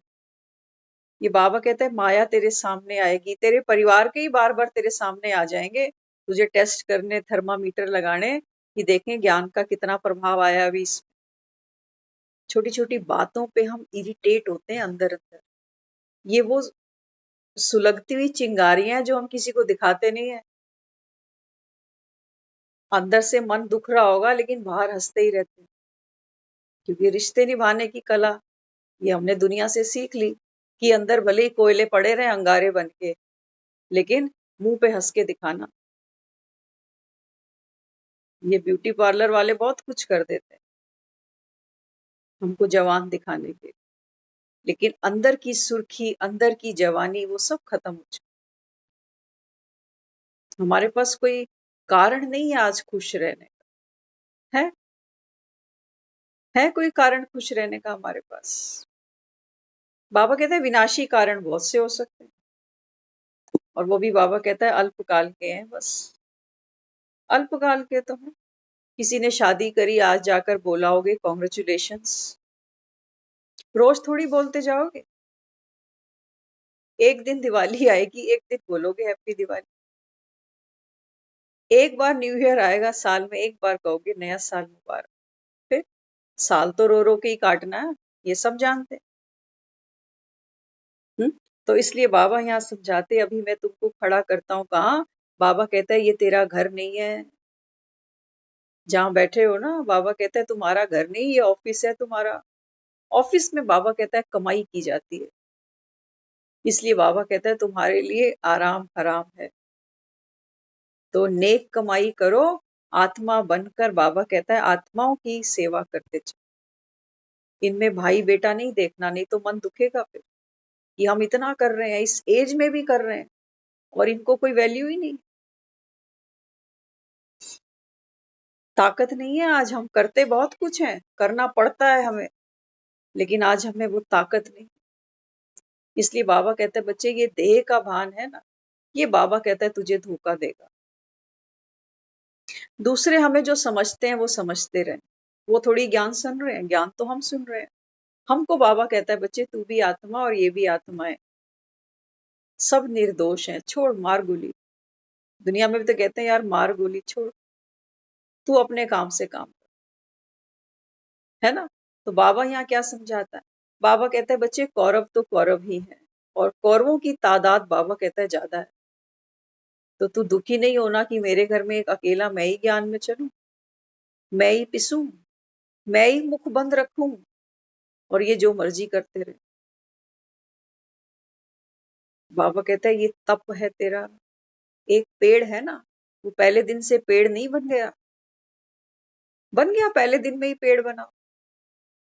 ये बाबा कहते हैं माया तेरे सामने आएगी, तेरे परिवार के ही बार बार तेरे सामने आ जाएंगे, तुझे टेस्ट करने, थर्मामीटर लगाने कि देखें ज्ञान का कितना प्रभाव आया अभी इसमें। छोटी छोटी बातों पे हम इरिटेट होते हैं अंदर अंदर, ये वो सुलगती हुई चिंगारियां हैं जो हम किसी को दिखाते नहीं है। अंदर से मन दुख रहा होगा लेकिन बाहर हंसते ही रहते हैं, क्योंकि रिश्ते निभाने की कला ये हमने दुनिया से सीख ली कि अंदर भले ही कोयले पड़े रहे अंगारे बन के, लेकिन मुंह पे हंस के दिखाना। ये ब्यूटी पार्लर वाले बहुत कुछ कर देते हैं हमको जवान दिखाने के, लेकिन अंदर की सुर्खी, अंदर की जवानी वो सब खत्म हो चुकी। हमारे पास कोई कारण नहीं है आज खुश रहने का, है कोई कारण खुश रहने का हमारे पास? बाबा कहते हैं विनाशी कारण बहुत से हो सकते हैं, और वो भी बाबा कहता है अल्पकाल के हैं, बस अल्पकाल के तो हैं। किसी ने शादी करी, आज जाकर बोला होगे कॉन्ग्रेचुलेशंस, रोज थोड़ी बोलते जाओगे। एक दिन दिवाली आएगी, एक दिन बोलोगे हैप्पी दिवाली। एक बार न्यू ईयर आएगा साल में, एक बार कहोगे नया साल मुबारक। फिर साल तो रो रो के ही काटना है, ये सब जानते हैं। तो इसलिए बाबा यहाँ समझाते अभी मैं तुमको खड़ा करता हूँ कहाँ। बाबा कहता है ये तेरा घर नहीं है जहाँ बैठे हो ना, बाबा कहता है तुम्हारा घर नहीं, ये ऑफिस है तुम्हारा। ऑफिस में बाबा कहता है कमाई की जाती है, इसलिए बाबा कहता है तुम्हारे लिए आराम हराम है, तो नेक कमाई करो, आत्मा बनकर बाबा कहता है आत्माओं की सेवा करते चलो। इनमें भाई बेटा नहीं देखना, नहीं तो मन दुखेगा फिर कि हम इतना कर रहे हैं, इस एज में भी कर रहे हैं और इनको कोई वैल्यू ही नहीं, ताकत नहीं है। आज हम करते बहुत कुछ है, करना पड़ता है हमें, लेकिन आज हमें वो ताकत नहीं। इसलिए बाबा कहते हैं बच्चे ये देह का भान है ना, ये बाबा कहता है तुझे धोखा देगा। दूसरे हमें जो समझते हैं वो समझते रहे, वो थोड़ी ज्ञान सुन रहे हैं, ज्ञान तो हम सुन रहे हैं। हमको बाबा कहता है बच्चे तू भी आत्मा और ये भी आत्मा है, सब निर्दोष हैं, छोड़ मार गोली। दुनिया में भी तो कहते हैं यार मार गोली छोड़, तू अपने काम से काम कर, है ना। तो बाबा यहाँ क्या समझाता है? बाबा कहता है बच्चे कौरव तो कौरव ही है, और कौरवों की तादाद बाबा कहता है ज्यादा है। तो तू दुखी नहीं होना कि मेरे घर में एक अकेला मैं ही ज्ञान में चलूं, मैं ही पिसूं, मैं ही मुख बंद रखूं और ये जो मर्जी करते रहे। बाबा कहता है ये तप है तेरा। एक पेड़ है ना, वो पहले दिन से पेड़ नहीं बन गया, बन गया पहले दिन में ही पेड़ बना?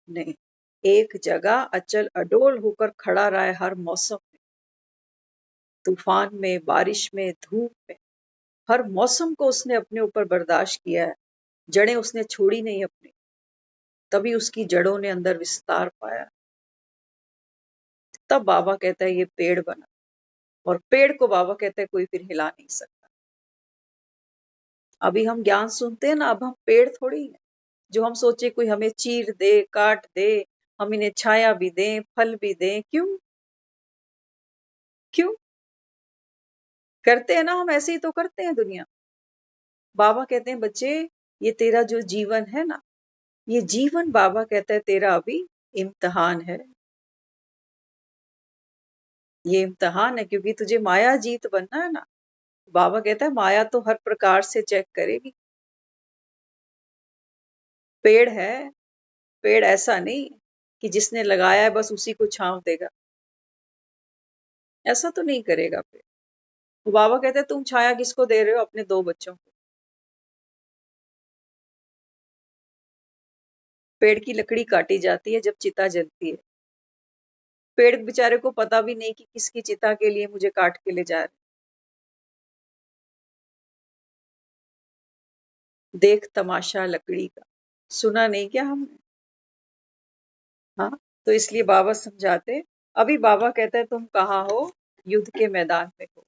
नहीं, एक जगह अचल अडोल होकर खड़ा रहा है हर मौसम में, तूफान में, बारिश में, धूप में, हर मौसम को उसने अपने ऊपर बर्दाश्त किया है। जड़ें उसने छोड़ी नहीं अपनी, तभी उसकी जड़ों ने अंदर विस्तार पाया। तब बाबा कहता है ये पेड़ बना, और पेड़ को बाबा कहता है कोई फिर हिला नहीं सकता। अभी हम ज्ञान सुनते हैं ना, अब हम पेड़ थोड़ी हैं जो हम सोचे कोई हमें चीर दे, काट दे, हम इन्हें छाया भी दें, फल भी दें। क्यों? क्यों करते हैं ना, हम ऐसे ही तो करते हैं दुनिया। बाबा कहते हैं बच्चे ये तेरा जो जीवन है ना, ये जीवन बाबा कहता है तेरा अभी इम्तिहान है। ये इम्तिहान है क्योंकि तुझे माया जीत बनना है ना। बाबा कहता है माया तो हर प्रकार से चेक करेगी। पेड़ है, पेड़ ऐसा नहीं कि जिसने लगाया है बस उसी को छांव देगा, ऐसा तो नहीं करेगा पेड़। तो बाबा कहते हैं तुम छाया किसको दे रहे हो? अपने दो बच्चों को। पेड़ की लकड़ी काटी जाती है जब चिता जलती है, पेड़ बेचारे को पता भी नहीं कि किसकी चिता के लिए मुझे काट के ले जा रहे। देख तमाशा लकड़ी का, सुना नहीं क्या हमने? हाँ, तो इसलिए बाबा समझाते। अभी बाबा कहता है तुम कहाँ हो? युद्ध के मैदान में हो।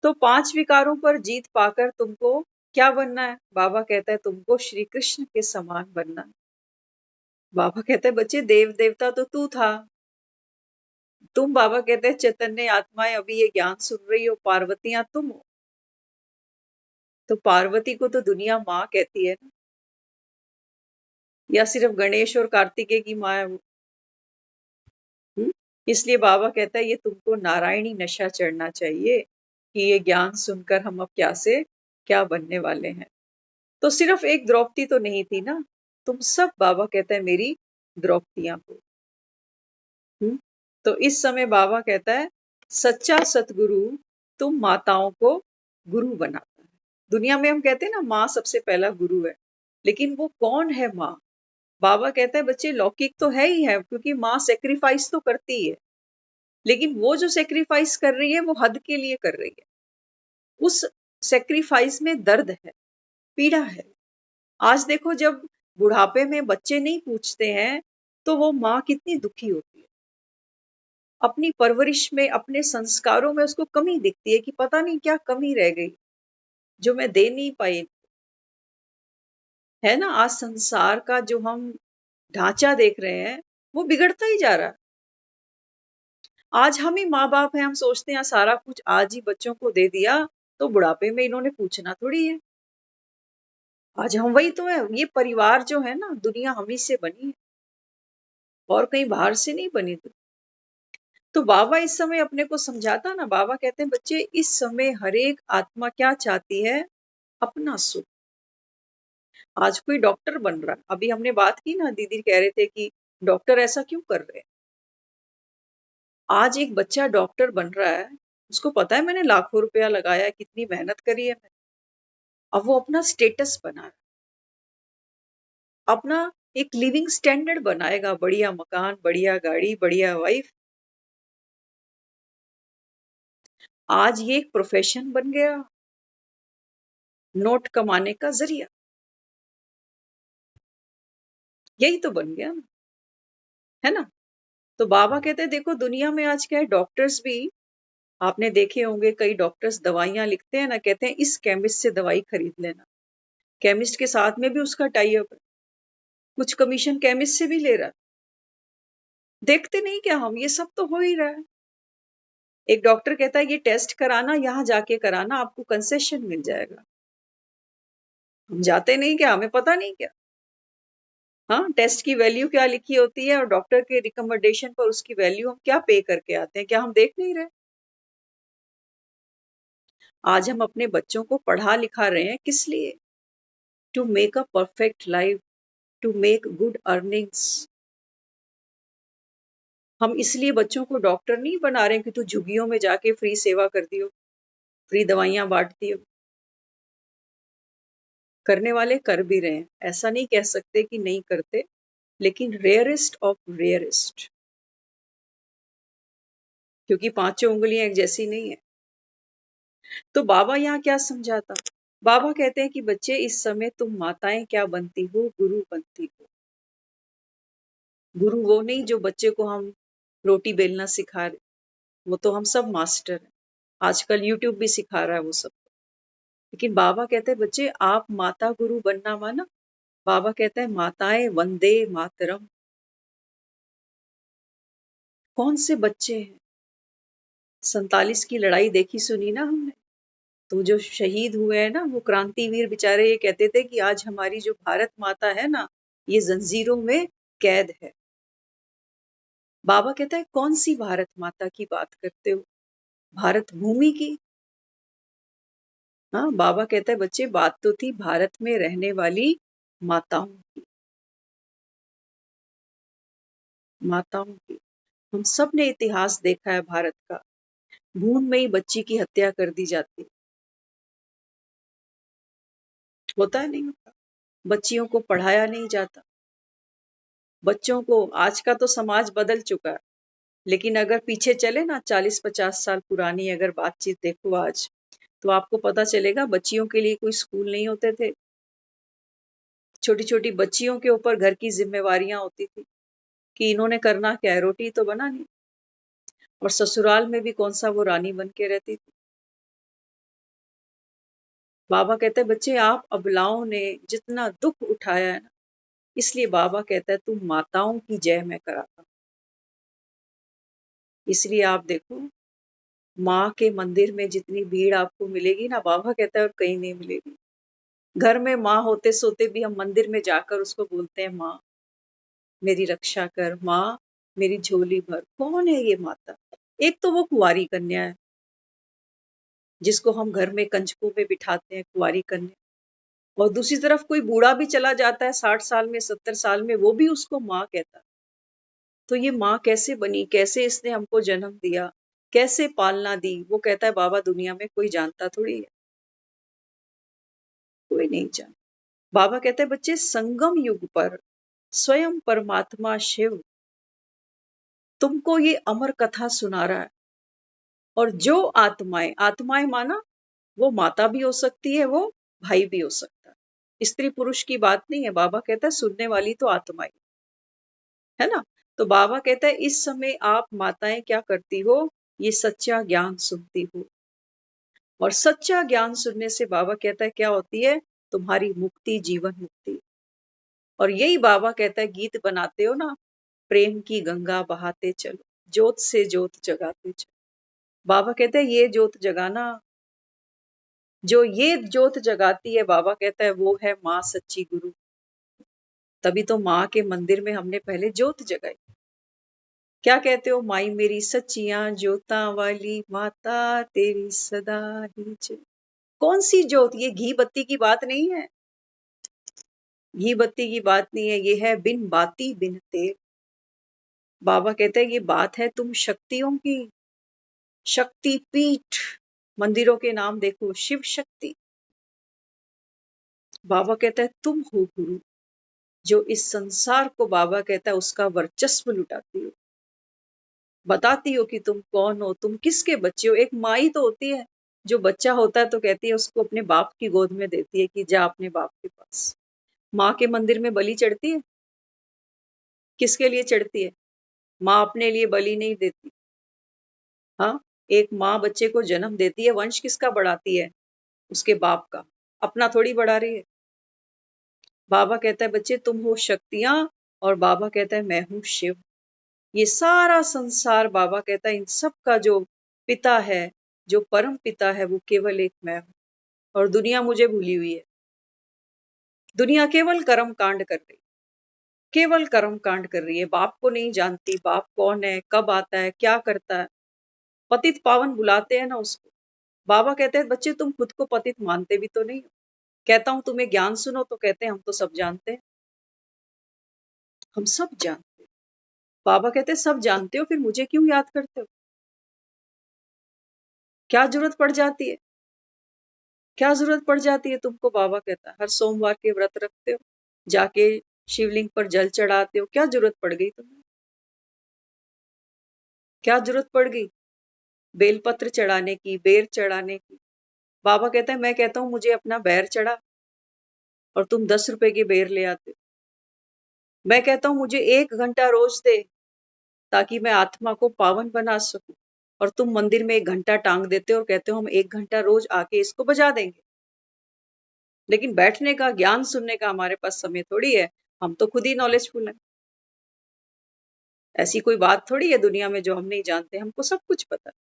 तो पांच विकारों पर जीत पाकर तुमको क्या बनना है? बाबा कहता है तुमको श्री कृष्ण के समान बनना है। बाबा कहते हैं बच्चे देव देवता तो तू था, तुम बाबा कहते हैं चैतन्य आत्माएं अभी ये ज्ञान सुन रही हो, पार्वतियां तुम हो। तो पार्वती को तो दुनिया माँ कहती है ना, या सिर्फ गणेश और कार्तिकेय की माँ है वो? इसलिए बाबा कहता है ये तुमको नारायणी नशा चढ़ना चाहिए कि ये ज्ञान सुनकर हम अब क्या से क्या बनने वाले हैं। तो सिर्फ एक द्रौपदी तो नहीं थी ना, तुम सब बाबा कहता है मेरी द्रौपदियां हो। तो इस समय बाबा कहता है सच्चा सतगुरु तुम माताओं को गुरु बनाता है। दुनिया में हम कहते हैं ना माँ सबसे पहला गुरु है, लेकिन वो कौन है माँ? बाबा कहता है बच्चे लौकिक तो है ही है, क्योंकि माँ सेक्रीफाइस तो करती है, लेकिन वो जो सेक्रीफाइस कर रही है वो हद के लिए कर रही है। उस सेक्रीफाइस में दर्द है, पीड़ा है। आज देखो जब बुढ़ापे में बच्चे नहीं पूछते हैं तो वो माँ कितनी दुखी होती है। अपनी परवरिश में, अपने संस्कारों में उसको कमी दिखती है कि पता नहीं क्या कमी रह गई जो मैं दे नहीं पाई। है ना, आज संसार का जो हम ढांचा देख रहे हैं वो बिगड़ता ही जा रहा है। आज हम ही माँ बाप हैं, हम सोचते हैं सारा कुछ आज ही बच्चों को दे दिया तो बुढ़ापे में इन्होंने पूछना थोड़ी है। आज हम वही तो है, ये परिवार जो है ना, दुनिया हम ही से बनी है और कहीं बाहर से नहीं बनी। तो बाबा इस समय अपने को समझाता ना, बाबा कहते हैं बच्चे इस समय हर एक आत्मा क्या चाहती है? अपना सुख। आज कोई डॉक्टर बन रहा है, अभी हमने बात की ना, दीदी कह रहे थे कि डॉक्टर ऐसा क्यों कर रहे हैं। आज एक बच्चा डॉक्टर बन रहा है, उसको पता है मैंने लाखों रुपया लगाया है, कितनी मेहनत करी है मैंने। अब वो अपना स्टेटस बना रहा है, अपना एक लिविंग स्टैंडर्ड बनाएगा, बढ़िया मकान, बढ़िया गाड़ी, बढ़िया वाइफ। आज ये एक प्रोफेशन बन गया, नोट कमाने का जरिया। यही तो बन गया ना, है ना। तो बाबा कहते हैं देखो दुनिया में आज क्या है, डॉक्टर्स भी आपने देखे होंगे, कई डॉक्टर्स दवाइयां लिखते हैं ना, कहते हैं इस केमिस्ट से दवाई खरीद लेना। केमिस्ट के साथ में भी उसका टाई अप है। कुछ कमीशन केमिस्ट से भी ले रहा है। देखते नहीं क्या हम, ये सब तो हो ही रहा है। एक डॉक्टर कहता है ये टेस्ट कराना, यहाँ जाके कराना, आपको कंसेशन मिल जाएगा। हम जाते नहीं क्या, हमें पता नहीं क्या। हाँ, टेस्ट की वैल्यू क्या लिखी होती है और डॉक्टर के रिकमेंडेशन पर उसकी वैल्यू हम क्या पे करके आते हैं, क्या हम देख नहीं रहे। आज हम अपने बच्चों को पढ़ा लिखा रहे हैं किस लिए? To make a perfect life, to make good earnings. हम इसलिए बच्चों को डॉक्टर नहीं बना रहे हैं कि तू झुग्गियों में जाके फ्री सेवा कर दियो, फ्री दवाइयां बांट दियो। करने वाले कर भी रहे हैं, ऐसा नहीं कह सकते कि नहीं करते, लेकिन रेयरेस्ट ऑफ रेयरेस्ट, क्योंकि पांचों उंगलियां एक जैसी नहीं है। तो बाबा यहाँ क्या समझाता? बाबा कहते हैं कि बच्चे इस समय तुम माताएं क्या बनती हो, गुरु बनती हो। गुरु वो नहीं जो बच्चे को हम रोटी बेलना सिखा रहे, वो तो हम सब मास्टर हैं। आजकल यूट्यूब भी सिखा रहा है वो सब। लेकिन बाबा कहते हैं बच्चे आप माता गुरु बनना माना। बाबा कहते हैं माताएं वंदे मातरम। कौन से बच्चे हैं? 47 की लड़ाई देखी सुनी ना हमने। तो जो शहीद हुए हैं ना, वो क्रांतिवीर बेचारे ये कहते थे कि आज हमारी जो भारत माता है ना, ये जंजीरों में कैद है। बाबा कहता है कौन सी भारत माता की बात करते हो? भारत भूमि की। हाँ, बाबा कहता है बच्चे बात तो थी भारत में रहने वाली माताओं की। माताओं की। हम सब ने इतिहास देखा है भारत का। भून में ही बच्ची की हत्या कर दी जाती है। होता है नहीं होता? बच्चियों को पढ़ाया नहीं जाता। बच्चों को, आज का तो समाज बदल चुका है, लेकिन अगर पीछे चले ना 40-50 साल पुरानी अगर बातचीत देखो आज, तो आपको पता चलेगा बच्चियों के लिए कोई स्कूल नहीं होते थे। छोटी छोटी बच्चियों के ऊपर घर की जिम्मेवारियां होती थी कि इन्होंने करना क्या है, रोटी तो बनानी। और ससुराल में भी कौन सा वो रानी बन के रहती थी। बाबा कहते हैं बच्चे आप अबलाओं ने जितना दुख उठाया है ना, इसलिए बाबा कहता है तुम माताओं की जय मैं कराता हूं। इसलिए आप देखो, माँ के मंदिर में जितनी भीड़ आपको मिलेगी ना, बाबा कहता है और कहीं नहीं मिलेगी। घर में माँ होते सोते भी हम मंदिर में जाकर उसको बोलते हैं माँ मेरी रक्षा कर, माँ मेरी झोली भर। कौन है ये माता? एक तो वो कुंवारी कन्या है, जिसको हम घर में कंजकों में बिठाते हैं, कुंवारी कन्या। और दूसरी तरफ कोई बूढ़ा भी चला जाता है 60 साल में, 70 साल में, वो भी उसको माँ कहता है। तो ये माँ कैसे बनी, कैसे इसने हमको जन्म दिया, कैसे पालना दी? वो कहता है बाबा दुनिया में कोई जानता थोड़ी है, कोई नहीं जानता। बाबा कहते हैं बच्चे संगम युग पर स्वयं परमात्मा शिव तुमको ये अमर कथा सुना रहा है। और जो आत्माएं, आत्माएं माना वो माता भी हो सकती है, वो भाई भी हो सकता है। स्त्री पुरुष की बात नहीं है। बाबा कहता है सुनने वाली तो आत्माएं है ना। तो बाबा कहता है इस समय आप माताएं क्या करती हो, ये सच्चा ज्ञान सुनती हो। और सच्चा ज्ञान सुनने से बाबा कहता है क्या होती है, तुम्हारी मुक्ति, जीवन मुक्ति। और यही बाबा कहता है गीत बनाते हो ना, प्रेम की गंगा बहाते चलो, जोत से जोत जगाते चलो। बाबा कहते हैं ये जोत जगाना, जो ये जोत जगाती है, बाबा कहता है वो है माँ सच्ची गुरु। तभी तो माँ के मंदिर में हमने पहले जोत जगाई। क्या कहते हो, माई मेरी सच्चियां जोता वाली माता तेरी सदा ही जय। कौन सी जोत? ये घी बत्ती की बात नहीं है, घी बत्ती की बात नहीं है, ये है बिन बाती बिन तेल। बाबा कहते हैं ये बात है तुम शक्तियों की। शक्ति पीठ, मंदिरों के नाम देखो, शिव शक्ति। बाबा कहता है तुम हो गुरु, जो इस संसार को, बाबा कहता है उसका वर्चस्व लुटाती हो, बताती हो कि तुम कौन हो, तुम किसके बच्चे हो। एक माँ ही तो होती है, जो बच्चा होता है तो कहती है उसको अपने बाप की गोद में देती है कि जा अपने बाप के पास। माँ के मंदिर में बलि चढ़ती है, किसके लिए चढ़ती है? माँ अपने लिए बलि नहीं देती। हाँ, एक माँ बच्चे को जन्म देती है, वंश किसका बढ़ाती है? उसके बाप का, अपना थोड़ी बढ़ा रही है। बाबा कहता है बच्चे तुम हो शक्तियां, और बाबा कहता है मैं हूं शिव। ये सारा संसार बाबा कहता है इन सब का जो पिता है, जो परम पिता है, वो केवल एक मैं हूं। और दुनिया मुझे भूली हुई है। दुनिया केवल कर्म कांड कर रही, केवल कर्म कांड कर रही है। बाप को नहीं जानती, बाप कौन है, कब आता है, क्या करता है। पतित पावन बुलाते हैं ना उसको। बाबा कहते हैं बच्चे तुम खुद को पतित मानते भी तो नहीं हो। कहता हूं तुम्हें ज्ञान सुनो तो कहते हैं हम तो सब जानते हैं। हम सब जानते हैं। बाबा कहते हैं सब जानते हो फिर मुझे क्यों याद करते हो? क्या जरूरत पड़ जाती है? क्या जरूरत पड़ जाती है तुमको? बाबा कहता है हर सोमवार के व्रत रखते हो, जाके शिवलिंग पर जल चढ़ाते हो, क्या जरूरत पड़ गई तुम्हें? क्या जरूरत पड़ गई बेलपत्र चढ़ाने की, बेर चढ़ाने की? बाबा कहता है मैं कहता हूं मुझे अपना बैर चढ़ा और तुम 10 रुपए के बेर ले आते हो। मैं कहता हूं मुझे 1 घंटा रोज दे ताकि मैं आत्मा को पावन बना सकूं, और तुम मंदिर में 1 घंटा टांग देते हो और कहते हो हम 1 घंटा रोज आके इसको बजा देंगे। लेकिन बैठने का, ज्ञान सुनने का हमारे पास समय थोड़ी है। हम तो खुद ही नॉलेजफुल हैं। ऐसी कोई बात थोड़ी है दुनिया में जो हम नहीं जानते, हमको सब कुछ पता है।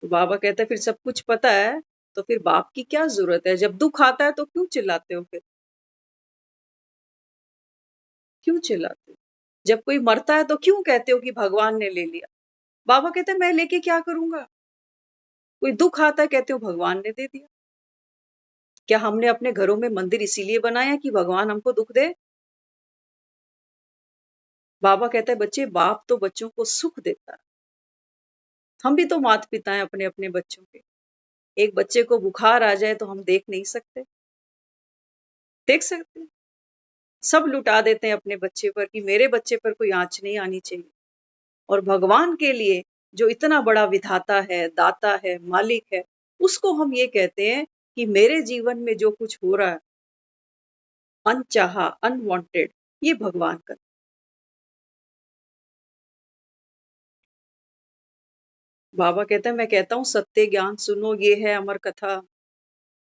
तो बाबा कहता है फिर सब कुछ पता है तो फिर बाप की क्या जरूरत है? जब दुख आता है तो क्यों चिल्लाते हो? फिर क्यों चिल्लाते हो? जब कोई मरता है तो क्यों कहते हो कि भगवान ने ले लिया? बाबा कहते हैं मैं लेके क्या करूंगा? कोई दुख आता है कहते हो भगवान ने दे दिया। क्या हमने अपने घरों में मंदिर इसीलिए बनाया कि भगवान हमको दुख दे? बाबा कहता है बच्चे बाप तो बच्चों को सुख देता है। हम भी तो माता पिता हैं अपने अपने बच्चों के। एक बच्चे को बुखार आ जाए तो हम देख नहीं सकते? देख सकते हैं? सब लुटा देते हैं अपने बच्चे पर कि मेरे बच्चे पर कोई आंच नहीं आनी चाहिए। और भगवान के लिए जो इतना बड़ा विधाता है, दाता है, मालिक है, उसको हम ये कहते हैं कि मेरे जीवन में जो कुछ हो रहा है अनचाहा, अनवांटेड, ये भगवान का। बाबा कहता है मैं कहता हूँ सत्य ज्ञान सुनो, ये है अमर कथा।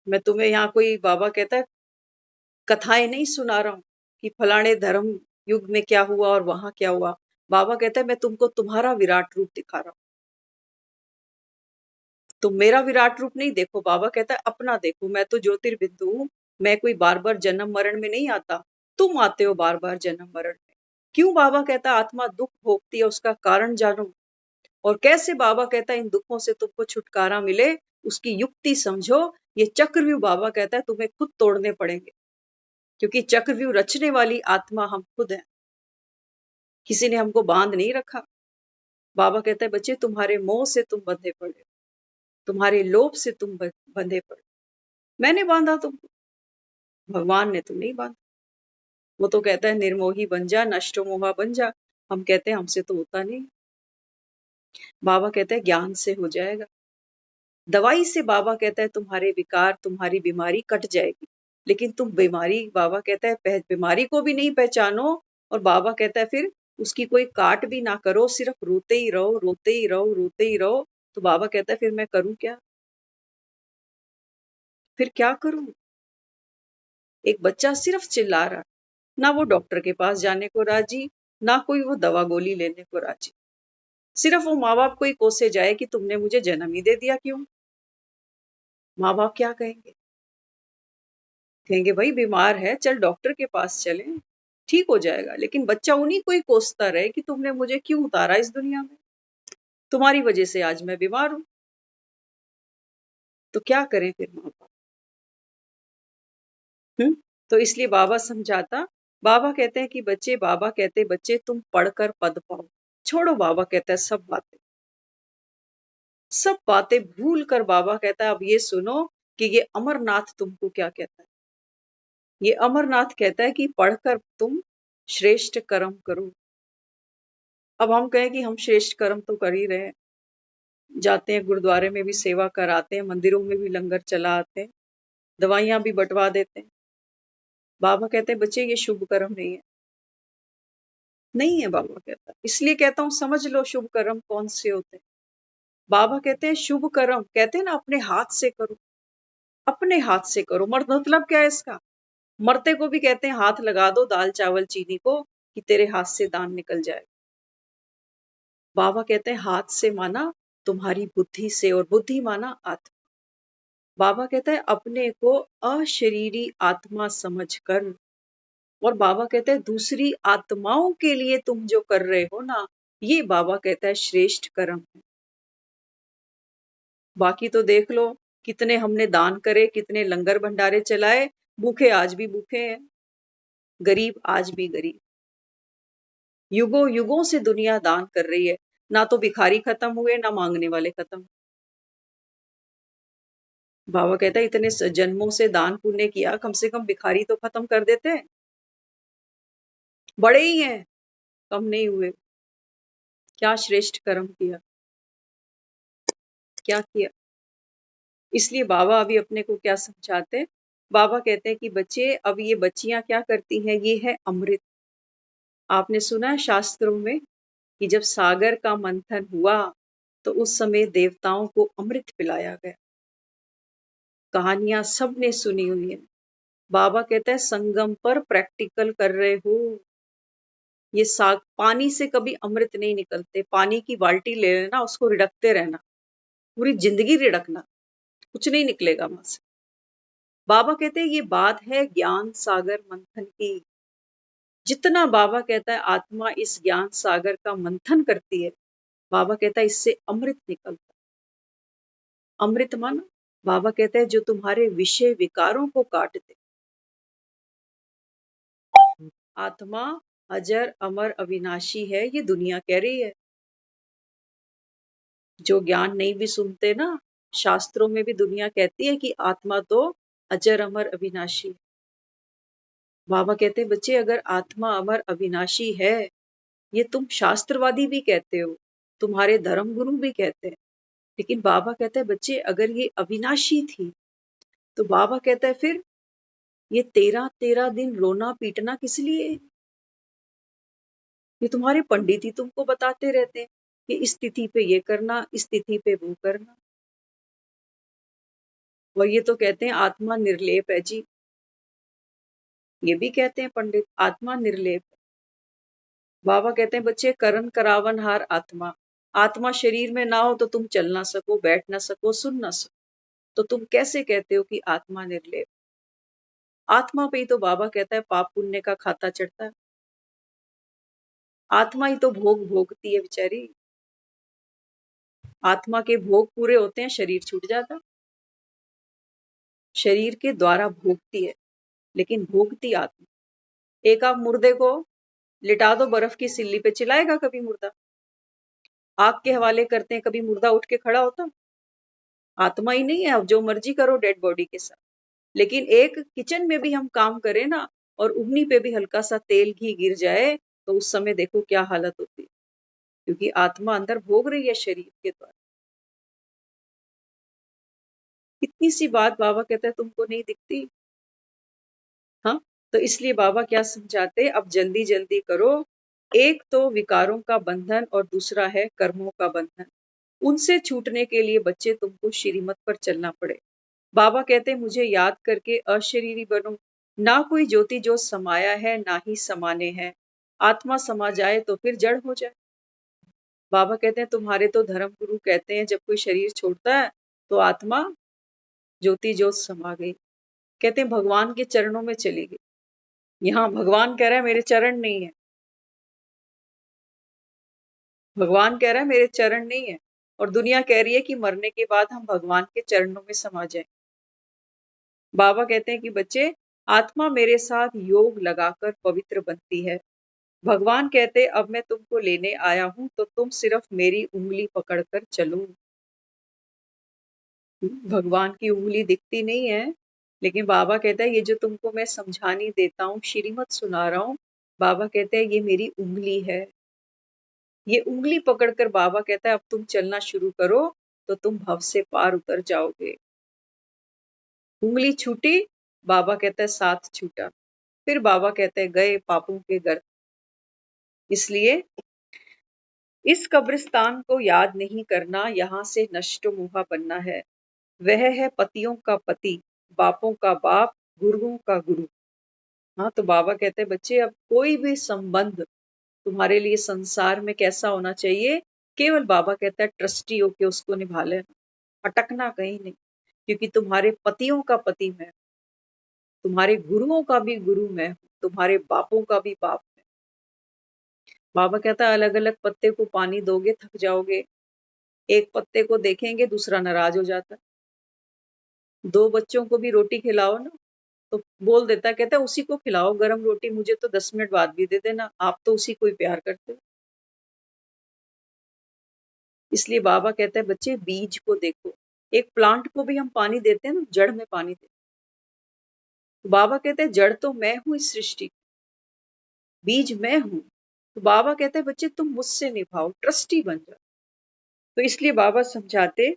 मैं तुम्हें यहाँ कोई, बाबा कहता है, कथाएं नहीं सुना रहा हूं कि फलाने धर्म युग में क्या हुआ और वहां क्या हुआ। बाबा कहता है मैं तुमको तुम्हारा विराट रूप दिखा रहा हूं। तुम मेरा विराट रूप नहीं देखो। बाबा कहता है अपना देखो। मैं तो ज्योतिर्बिंदु हूं। मैं कोई बार बार जन्म मरण में नहीं आता। तुम आते हो बार बार जन्म मरण में। क्यों? बाबा कहता है आत्मा दुख भोगती है, उसका कारण जानो। और कैसे? बाबा कहता है इन दुखों से तुमको छुटकारा मिले, उसकी युक्ति समझो। ये चक्रव्यूह बाबा कहता है तुम्हें खुद तोड़ने पड़ेंगे, क्योंकि चक्रव्यूह रचने वाली आत्मा हम खुद हैं। किसी ने हमको बांध नहीं रखा। बाबा कहता है बच्चे तुम्हारे मोह से तुम बंधे पड़े हो, तुम्हारे लोभ से तुम बंधे पड़े। मैंने बांधा तुमको, भगवान ने तो नहीं बांधा। वो तो कहता है निर्मोही बन जा, नष्टो मोहा बन जा। हम कहते हैं हमसे तो होता नहीं। बाबा कहता है ज्ञान से हो जाएगा। दवाई से बाबा कहता है तुम्हारे विकार, तुम्हारी बीमारी कट जाएगी। लेकिन तुम बीमारी, बाबा कहता है बीमारी को भी नहीं पहचानो। और बाबा कहता है फिर उसकी कोई काट भी ना करो, सिर्फ रोते ही रहो, रोते ही रहो, रोते ही रहो। तो बाबा कहता है फिर मैं करूं क्या? फिर क्या करूं? एक बच्चा सिर्फ चिल्ला रहा, ना वो डॉक्टर के पास जाने को राजी, ना कोई वो दवा गोली लेने को राजी। सिर्फ वो माँ बाप को ही कोसे जाए कि तुमने मुझे जन्म ही दे दिया क्यों? माँ बाप क्या कहेंगे? कहेंगे भाई बीमार है, चल डॉक्टर के पास चले, ठीक हो जाएगा। लेकिन बच्चा उन्हीं को ही कोसता रहे कि तुमने मुझे क्यों उतारा इस दुनिया में, तुम्हारी वजह से आज मैं बीमार हूं। तो क्या करें फिर माँ बाप? तो इसलिए बाबा समझाता। बाबा कहते हैं कि बच्चे, बाबा कहते बच्चे तुम पढ़कर पद पाओ। छोड़ो, बाबा कहता है सब बातें, सब बातें भूल कर। बाबा कहता है अब ये सुनो कि ये अमरनाथ तुमको क्या कहता है। ये अमरनाथ कहता है कि पढ़कर तुम श्रेष्ठ कर्म करो। अब हम कहें कि हम श्रेष्ठ कर्म तो कर ही रहे हैं, जाते हैं गुरुद्वारे में भी सेवा कराते हैं, मंदिरों में भी लंगर चला आते हैं, दवाइयां भी बंटवा देते हैं। बाबा कहते हैं बच्चे ये शुभ कर्म नहीं है, नहीं है। बाबा कहता है, इसलिए कहता हूं समझ लो शुभ कर्म कौन से होते हैं। बाबा कहते हैं शुभ कर्म, कहते हैं ना अपने हाथ से करो, अपने हाथ से करो। मतलब क्या है इसका? मरते को भी कहते हैं हाथ लगा दो दाल चावल चीनी को कि तेरे हाथ से दान निकल जाए। बाबा कहते हैं हाथ से माना तुम्हारी बुद्धि से, और बुद्धि माना आत्मा। बाबा कहता है अपने को अशरीरी आत्मा समझकर, और बाबा कहते हैं दूसरी आत्माओं के लिए तुम जो कर रहे हो ना, ये बाबा कहता है श्रेष्ठ कर्म है। बाकी तो देख लो कितने हमने दान करे, कितने लंगर भंडारे चलाए, भूखे आज भी भूखे हैं, गरीब आज भी गरीब। युगों युगों से दुनिया दान कर रही है, ना तो भिखारी खत्म हुए ना मांगने वाले खत्म। बाबा कहता है इतने जन्मों से दान पुण्य किया, कम से कम भिखारी तो खत्म कर देते। बड़े ही हैं, कम नहीं हुए। क्या श्रेष्ठ कर्म किया, क्या किया। इसलिए बाबा अभी अपने को क्या समझाते हैं, बाबा कहते हैं कि बच्चे, अब ये बच्चियां क्या करती हैं, ये है अमृत। आपने सुना है शास्त्रों में कि जब सागर का मंथन हुआ तो उस समय देवताओं को अमृत पिलाया गया। कहानियां सबने सुनी हुई है। बाबा कहते हैं संगम पर प्रैक्टिकल कर रहे हो। ये साग पानी से कभी अमृत नहीं निकलते। पानी की बाल्टी ले लेना, उसको रिड़कते रहना, पूरी जिंदगी रिड़कना, कुछ नहीं निकलेगा वहां से। बाबा कहते हैं ये बात है ज्ञान सागर मंथन की। जितना बाबा कहता है आत्मा इस ज्ञान सागर का मंथन करती है, बाबा कहता है इससे अमृत निकलता। अमृत माना, बाबा कहते हैं जो तुम्हारे विषय विकारों को काट दे। आत्मा अजर अमर अविनाशी है, ये दुनिया कह रही है। जो ज्ञान नहीं भी सुनते ना, शास्त्रों में भी दुनिया कहती है कि आत्मा तो अजर अमर अविनाशी है। बाबा कहते हैं बच्चे अगर आत्मा अमर अविनाशी है, ये तुम शास्त्रवादी भी कहते हो, तुम्हारे धर्म गुरु भी कहते हैं, लेकिन बाबा कहते हैं बच्चे अगर ये अविनाशी थी तो बाबा कहता है फिर ये 13-13 दिन रोना पीटना किस लिए। ये तुम्हारे पंडित ही तुमको बताते रहते हैं कि इस तिथि पे ये करना, इस तिथि पे वो करना। और ये तो कहते हैं आत्मा निर्लेप है जी, ये भी कहते हैं पंडित आत्मा निर्लेप। बाबा कहते हैं बच्चे करण करावन हार आत्मा। आत्मा शरीर में ना हो तो तुम चल ना सको, बैठ ना सको, सुन ना सको, तो तुम कैसे कहते हो कि आत्मा निर्लेप। आत्मा पे ही तो बाबा कहता है पाप पुण्य का खाता चढ़ता है। आत्मा ही तो भोग भोगती है बेचारी। आत्मा के भोग पूरे होते हैं, शरीर छूट जाता। शरीर के द्वारा भोगती है, लेकिन भोगती आत्मा। एक आप मुर्दे को लिटा दो बर्फ की सिल्ली पे, चिल्लाएगा कभी मुर्दा। आग के हवाले करते हैं, कभी मुर्दा उठ के खड़ा होता। आत्मा ही नहीं है, अब जो मर्जी करो डेड बॉडी के साथ। लेकिन एक किचन में भी हम काम करें ना, और उगनी पे भी हल्का सा तेल घी गिर जाए तो उस समय देखो क्या हालत होती है, क्योंकि आत्मा अंदर भोग रही है शरीर के द्वारा। इतनी सी बात बाबा कहता है तुमको नहीं दिखती। हाँ, तो इसलिए बाबा क्या समझाते, अब जल्दी जल्दी करो। एक तो विकारों का बंधन और दूसरा है कर्मों का बंधन। उनसे छूटने के लिए बच्चे तुमको श्रीमत पर चलना पड़े। बाबा कहते हैं मुझे याद करके अशरीरी बनो। ना कोई ज्योति जो समाया है, ना ही समाने हैं। आत्मा समा जाए तो फिर जड़ हो जाए। बाबा कहते हैं तुम्हारे तो धर्म गुरु कहते हैं जब कोई शरीर छोड़ता है तो आत्मा ज्योति ज्योत समा गई। कहते हैं भगवान के चरणों में चली गई। यहाँ भगवान कह रहा है मेरे चरण नहीं है। भगवान कह रहा है मेरे चरण नहीं है, और दुनिया कह रही है कि मरने के बाद हम भगवान के चरणों में समा जाएं। बाबा कहते हैं कि बच्चे आत्मा मेरे साथ योग लगाकर पवित्र बनती है। भगवान कहते अब मैं तुमको लेने आया हूं तो तुम सिर्फ मेरी उंगली पकड़कर चलो। भगवान की उंगली दिखती नहीं है, लेकिन बाबा कहता है ये जो तुमको मैं समझानी देता हूँ, श्रीमत सुना रहा हूँ, बाबा कहते हैं ये मेरी उंगली है। ये उंगली पकड़कर बाबा कहता है अब तुम चलना शुरू करो तो तुम भव से पार उतर जाओगे। उंगली छूटी, बाबा कहता है साथ छूटा। फिर बाबा कहते हैं गए पापों के घर। इसलिए इस कब्रिस्तान को याद नहीं करना, यहाँ से नष्ट मुहा बनना है। वह है पतियों का पति, बापों का बाप, गुरुओं का गुरु। हाँ, तो बाबा कहते हैं बच्चे अब कोई भी संबंध तुम्हारे लिए संसार में कैसा होना चाहिए, केवल बाबा कहता है ट्रस्टी होके उसको निभा लेना, अटकना कहीं नहीं, क्योंकि तुम्हारे पतियों का पति मैं, तुम्हारे गुरुओं का भी गुरु मैं हूँ, तुम्हारे बापों का भी बाप मैं। बाबा कहता है अलग अलग पत्ते को पानी दोगे थक जाओगे, एक पत्ते को देखेंगे दूसरा नाराज हो जाता है। दो बच्चों को भी रोटी खिलाओ ना, तो बोल देता है, कहता है उसी को खिलाओ गरम रोटी, मुझे तो 10 मिनट बाद भी दे देना, आप तो उसी को ही प्यार करते हो। इसलिए बाबा कहता है बच्चे बीज को देखो, एक प्लांट को भी हम पानी देते हैं ना, जड़ में पानी देते हैं। तो बाबा कहते हैं जड़ तो मैं हूं इस सृष्टि की, बीज मैं हूं। तो बाबा कहते हैं बच्चे तुम मुझसे निभाओ, ट्रस्टी बन जाओ। तो इसलिए बाबा समझाते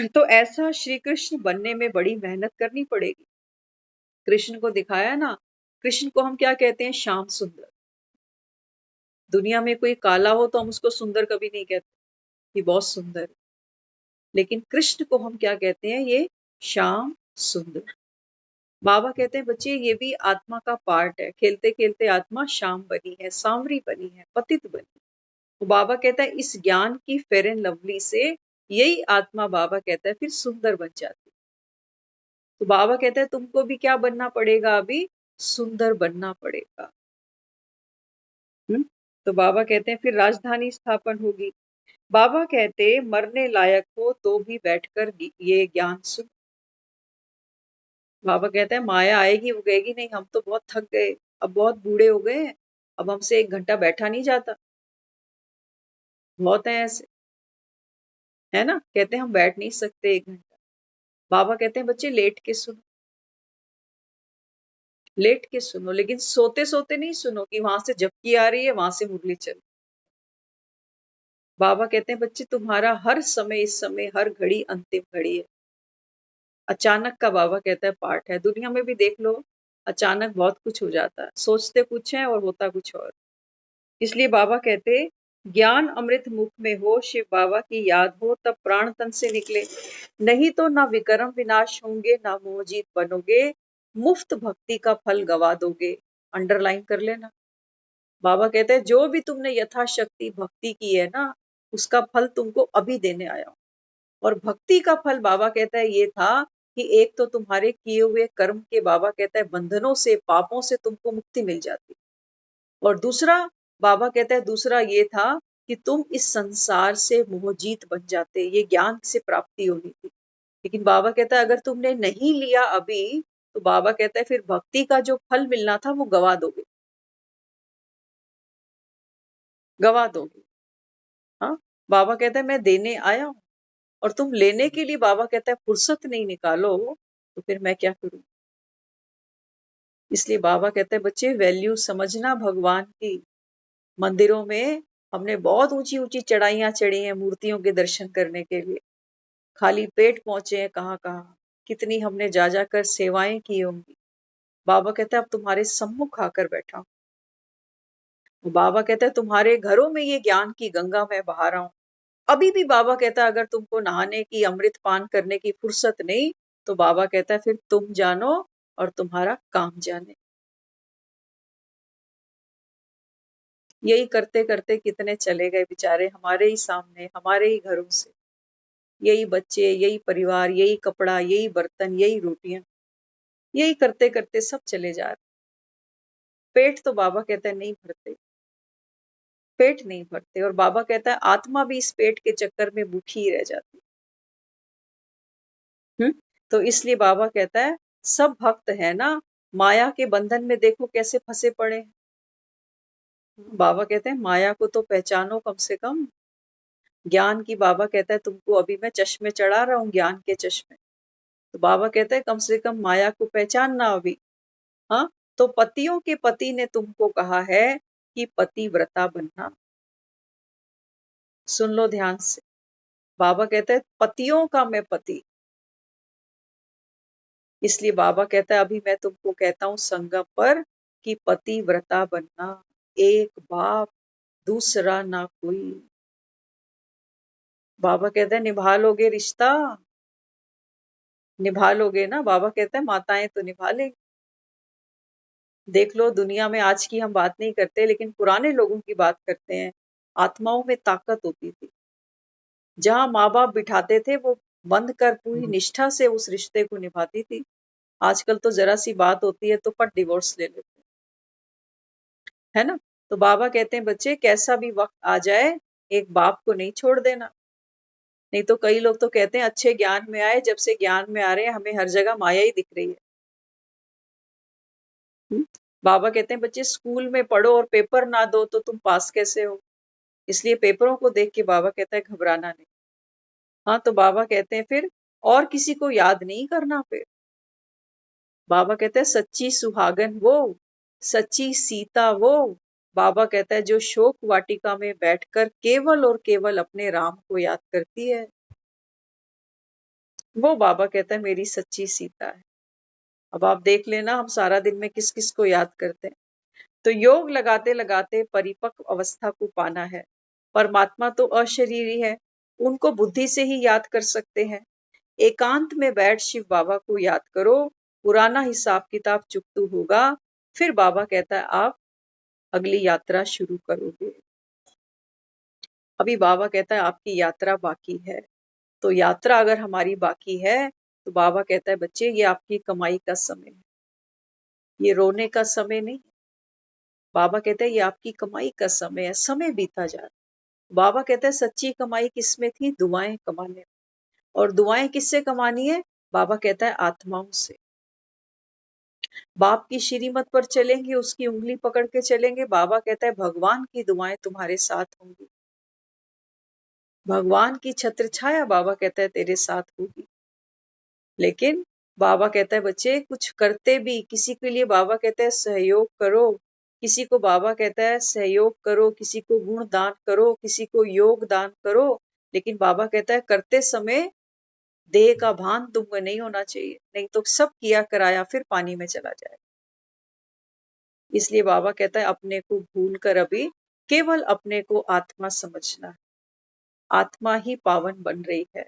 तो ऐसा श्री कृष्ण बनने में बड़ी मेहनत करनी पड़ेगी। कृष्ण को दिखाया ना, कृष्ण को हम क्या कहते हैं, श्याम सुंदर। दुनिया में कोई काला हो तो हम उसको सुंदर कभी नहीं कहते कि बहुत सुंदर है, लेकिन कृष्ण को हम क्या कहते हैं, ये श्याम सुंदर। बाबा कहते हैं बच्चे ये भी आत्मा का पार्ट है, खेलते खेलते आत्मा श्याम बनी है, सांवरी बनी है, पतित बनी। तो बाबा कहता है इस ज्ञान की फेयर एंड लवली से यही आत्मा, बाबा कहता है फिर सुंदर बन जाती। तो बाबा कहता है तुमको भी क्या बनना पड़ेगा, अभी सुंदर बनना पड़ेगा। तो बाबा कहते हैं फिर राजधानी स्थापन होगी। बाबा कहते मरने लायक हो तो भी बैठकर ये ज्ञान सुन। बाबा कहते हैं माया आएगी उगेगी नहीं, हम तो बहुत थक गए, अब बहुत बूढ़े हो गए हैं, अब हमसे 1 घंटा बैठा नहीं जाता। बहुत है ऐसे, है ना, कहते हैं हम बैठ नहीं सकते 1 घंटा। बाबा कहते हैं बच्चे लेट के सुनो, लेट के सुनो, लेकिन सोते सोते नहीं सुनो कि वहां से झपकी आ रही है वहां से मुरली चल। बाबा कहते हैं बच्चे तुम्हारा हर समय, इस समय हर घड़ी अंतिम घड़ी है। अचानक का बाबा कहता है पार्ट है, दुनिया में भी देख लो, अचानक बहुत कुछ हो जाता है, सोचते कुछ है और होता कुछ और। इसलिए बाबा कहते ज्ञान अमृत मुख में हो, शिव बाबा की याद हो, तब प्राण तन से निकले, नहीं तो ना विक्रम विनाश होंगे ना मोहजीत बनोगे, मुफ्त भक्ति का फल गवा दोगे। अंडरलाइन कर लेना। बाबा कहते हैं जो भी तुमने यथाशक्ति भक्ति की है ना, उसका फल तुमको अभी देने आया हूं। और भक्ति का फल बाबा कहता है ये था कि एक तो तुम्हारे किए हुए कर्म के, बाबा कहता है बंधनों से, पापों से तुमको मुक्ति मिल जाती, और दूसरा, बाबा कहता है दूसरा ये था कि तुम इस संसार से मोहजीत बन जाते, ये ज्ञान से प्राप्ति होनी थी। लेकिन बाबा कहता है अगर तुमने नहीं लिया अभी, तो बाबा कहता है फिर भक्ति का जो फल मिलना था वो गवा दोगे, गवा दोगे। हाँ, बाबा कहता है मैं देने आया हूं, और तुम लेने के लिए, बाबा कहता है फुर्सत नहीं निकालो, तो फिर मैं क्या करूं। इसलिए बाबा कहते हैं बच्चे वैल्यू समझना भगवान की। मंदिरों में हमने बहुत ऊंची ऊंची चढ़ाइयां चढ़ी हैं मूर्तियों के दर्शन करने के लिए, खाली पेट पहुंचे हैं कहाँ कहाँ, कितनी हमने जा जाकर सेवाएं की होंगी। बाबा कहता है अब तुम्हारे सम्मुख आकर बैठा हूं। बाबा कहता है तुम्हारे घरों में ये ज्ञान की गंगा मैं बहा रहा हूं। अभी भी बाबा कहता है अगर तुमको नहाने की, अमृत पान करने की फुर्सत नहीं, तो बाबा कहता है फिर तुम जानो और तुम्हारा काम जाने। यही करते करते कितने चले गए बेचारे, हमारे ही सामने, हमारे ही घरों से, यही बच्चे, यही परिवार, यही कपड़ा, यही बर्तन, यही रोटियां, यही करते करते सब चले जा रहे। पेट तो बाबा कहता है नहीं भरते, पेट नहीं भरते, और बाबा कहता है आत्मा भी इस पेट के चक्कर में भूखी ही रह जाती। तो इसलिए बाबा कहता है सब भक्त है ना, माया के बंधन में देखो कैसे फंसे पड़े हैं। बाबा कहते हैं माया को तो पहचानो कम से कम। ज्ञान की, बाबा कहता है तुमको अभी मैं चश्मे चढ़ा रहा हूँ, ज्ञान के चश्मे। तो बाबा कहता है कम से कम माया को पहचानना अभी। हाँ, तो पतियों के पति ने तुमको कहा है कि पतिव्रता बनना। सुन लो ध्यान से, बाबा कहता है पतियों का मैं पति। इसलिए बाबा कहता है अभी मैं तुमको कहता हूं संगम पर कि पतिव्रता बनना, एक बाप दूसरा ना कोई। बाबा कहता है निभा लोगे रिश्ता, निभा लोगे ना, बाबा कहता है माताएं तो निभा लेंगी। देख लो, दुनिया में आज की हम बात नहीं करते, लेकिन पुराने लोगों की बात करते हैं। आत्माओं में ताकत होती थी। जहाँ माँ बाप बिठाते थे, वो बंद कर पूरी निष्ठा से उस रिश्ते को निभाती थी। आजकल तो जरा सी बात होती है तो फट डिवोर्स ले लेते हैं, है ना? तो बाबा कहते हैं, बच्चे कैसा भी वक्त आ जाए, एक बाप को नहीं छोड़ देना। नहीं तो कई लोग तो कहते हैं अच्छे ज्ञान में आए, जब से ज्ञान में आ रहे हैं हमें हर जगह माया ही दिख रही है। बाबा कहते हैं, बच्चे स्कूल में पढ़ो और पेपर ना दो तो तुम पास कैसे हो? इसलिए पेपरों को देख के बाबा कहता है घबराना नहीं। हाँ, तो बाबा कहते हैं फिर और किसी को याद नहीं करना। फिर बाबा कहते हैं सच्ची सुहागन वो, सच्ची सीता वो। बाबा कहता है जो शोक वाटिका में बैठकर केवल और केवल अपने राम को याद करती है, वो बाबा कहता है मेरी सच्ची सीता है। अब आप देख लेना, हम सारा दिन में किस किस को याद करते हैं। तो योग लगाते लगाते परिपक्व अवस्था को पाना है। परमात्मा तो अशरीरी है, उनको बुद्धि से ही याद कर सकते हैं। एकांत में बैठ शिव बाबा को याद करो, पुराना हिसाब किताब चुकतू होगा। फिर बाबा कहता है आप अगली यात्रा शुरू करोगे। अभी बाबा कहता है आपकी यात्रा बाकी है। तो यात्रा अगर हमारी बाकी है, तो बाबा कहता है बच्चे ये आपकी कमाई का समय है, ये रोने का समय नहीं। बाबा कहते हैं ये आपकी कमाई का समय है, समय बीता जा रहा है। बाबा कहते हैं सच्ची कमाई किसमें थी? दुआएं कमाने में। और दुआएं किससे कमानी है? बाबा कहता है आत्माओं से। बाप की श्रीमत पर चलेंगे, उसकी उंगली पकड़ के चलेंगे। बाबा कहता है भगवान की दुआएं तुम्हारे साथ होंगी, भगवान की छत्र छाया बाबा कहता है तेरे साथ होगी। लेकिन बाबा कहता है बच्चे कुछ करते भी किसी के लिए, बाबा कहता है सहयोग करो। किसी को बाबा कहता है सहयोग करो, किसी को गुण दान करो, किसी को योग दान करो। लेकिन बाबा कहता है करते समय देह का भान तुमको नहीं होना चाहिए, नहीं तो सब किया कराया फिर पानी में चला जाए। इसलिए बाबा कहता है अपने को भूल कर अभी केवल अपने को आत्मा समझना है। आत्मा ही पावन बन रही है।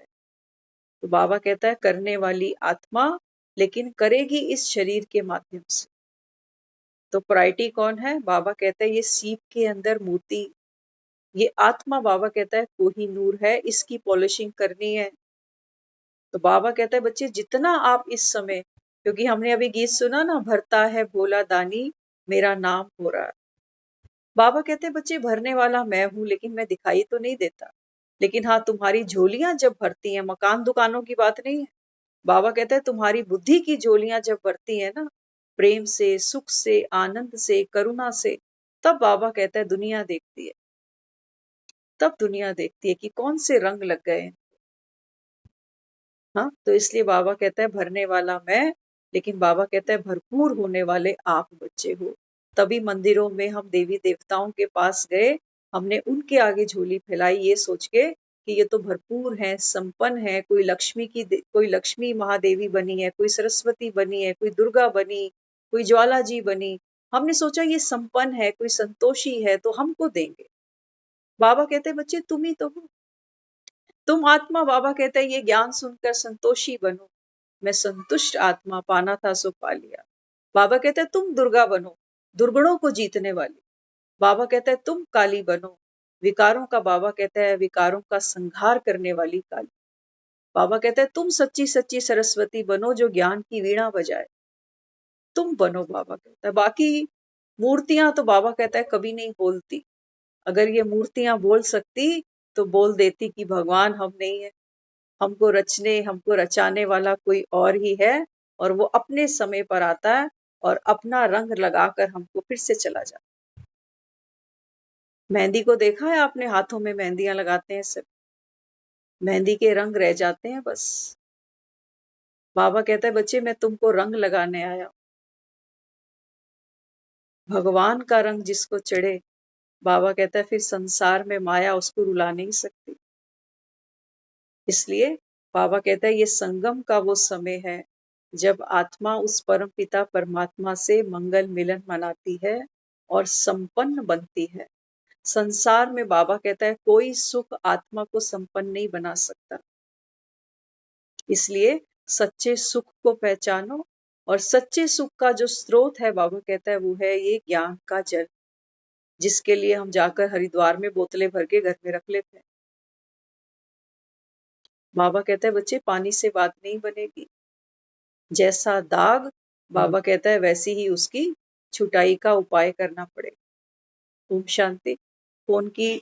तो बाबा कहता है करने वाली आत्मा, लेकिन करेगी इस शरीर के माध्यम से। तो प्रायोरिटी कौन है? बाबा कहता है ये सीप के अंदर मोती, ये आत्मा बाबा कहता है कोहिनूर है, इसकी पॉलिशिंग करनी है। तो बाबा कहता है बच्चे जितना आप इस समय, क्योंकि हमने अभी गीत सुना ना, भरता है भोला दानी मेरा नाम हो रहा है। बाबा कहते हैं बच्चे भरने वाला मैं हूं, लेकिन मैं दिखाई तो नहीं देता। लेकिन हाँ, तुम्हारी झोलियां जब भरती हैं, मकान दुकानों की बात नहीं है, बाबा कहते हैं तुम्हारी बुद्धि की झोलियां जब भरती है ना, प्रेम से, सुख से, आनंद से, करुणा से, तब बाबा कहता है दुनिया देखती है। तब दुनिया देखती है कि कौन से रंग लग गए हैं। हाँ, तो इसलिए बाबा कहता है भरने वाला मैं, लेकिन बाबा कहता है भरपूर होने वाले आप बच्चे हो। तभी मंदिरों में हम देवी देवताओं के पास गए, हमने उनके आगे झोली फैलाई ये सोच के कि ये तो भरपूर है, संपन्न है। कोई लक्ष्मी महादेवी बनी है, कोई सरस्वती बनी है, कोई दुर्गा बनी, कोई ज्वाला जी बनी। हमने सोचा ये संपन्न है, कोई संतोषी है, तो हमको देंगे। बाबा कहते हैं बच्चे तुम ही तो हो, तुम आत्मा। बाबा कहता है ये ज्ञान सुनकर संतोषी बनो। मैं संतुष्ट आत्मा, पाना था सो पा लिया। बाबा कहता है तुम दुर्गा बनो, दुर्गुणों को जीतने वाली। बाबा कहता है तुम काली बनो, विकारों का, बाबा कहता है विकारों का संहार करने वाली काली। बाबा कहता है तुम सच्ची सच्ची सरस्वती बनो जो ज्ञान की वीणा बजाए, तुम बनो। बाबा कहता है बाकी मूर्तियां तो बाबा कहता है कभी नहीं बोलती। अगर ये मूर्तियां बोल सकती तो बोल देती कि भगवान हम नहीं है, हमको रचने, हमको रचाने वाला कोई और ही है, और वो अपने समय पर आता है और अपना रंग लगाकर हमको फिर से चला जाता है। मेहंदी को देखा है आपने? हाथों में मेहंदियां लगाते हैं सब, मेहंदी के रंग रह जाते हैं बस। बाबा कहता है बच्चे मैं तुमको रंग लगाने आया हूं। भगवान का रंग जिसको चढ़े, बाबा कहता है फिर संसार में माया उसको रुला नहीं सकती। इसलिए बाबा कहता है ये संगम का वो समय है जब आत्मा उस परम पिता परमात्मा से मंगल मिलन मनाती है और संपन्न बनती है। संसार में बाबा कहता है कोई सुख आत्मा को संपन्न नहीं बना सकता। इसलिए सच्चे सुख को पहचानो और सच्चे सुख का जो स्रोत है बाबा कहता है वो है ये ज्ञान का जल, जिसके लिए हम जाकर हरिद्वार में बोतलें भर के घर में रख लेते हैं। बाबा कहता है बच्चे पानी से बात नहीं बनेगी, जैसा दाग बाबा कहता है वैसी ही उसकी छुटाई का उपाय करना पड़ेगा। ओम शांति। फोन की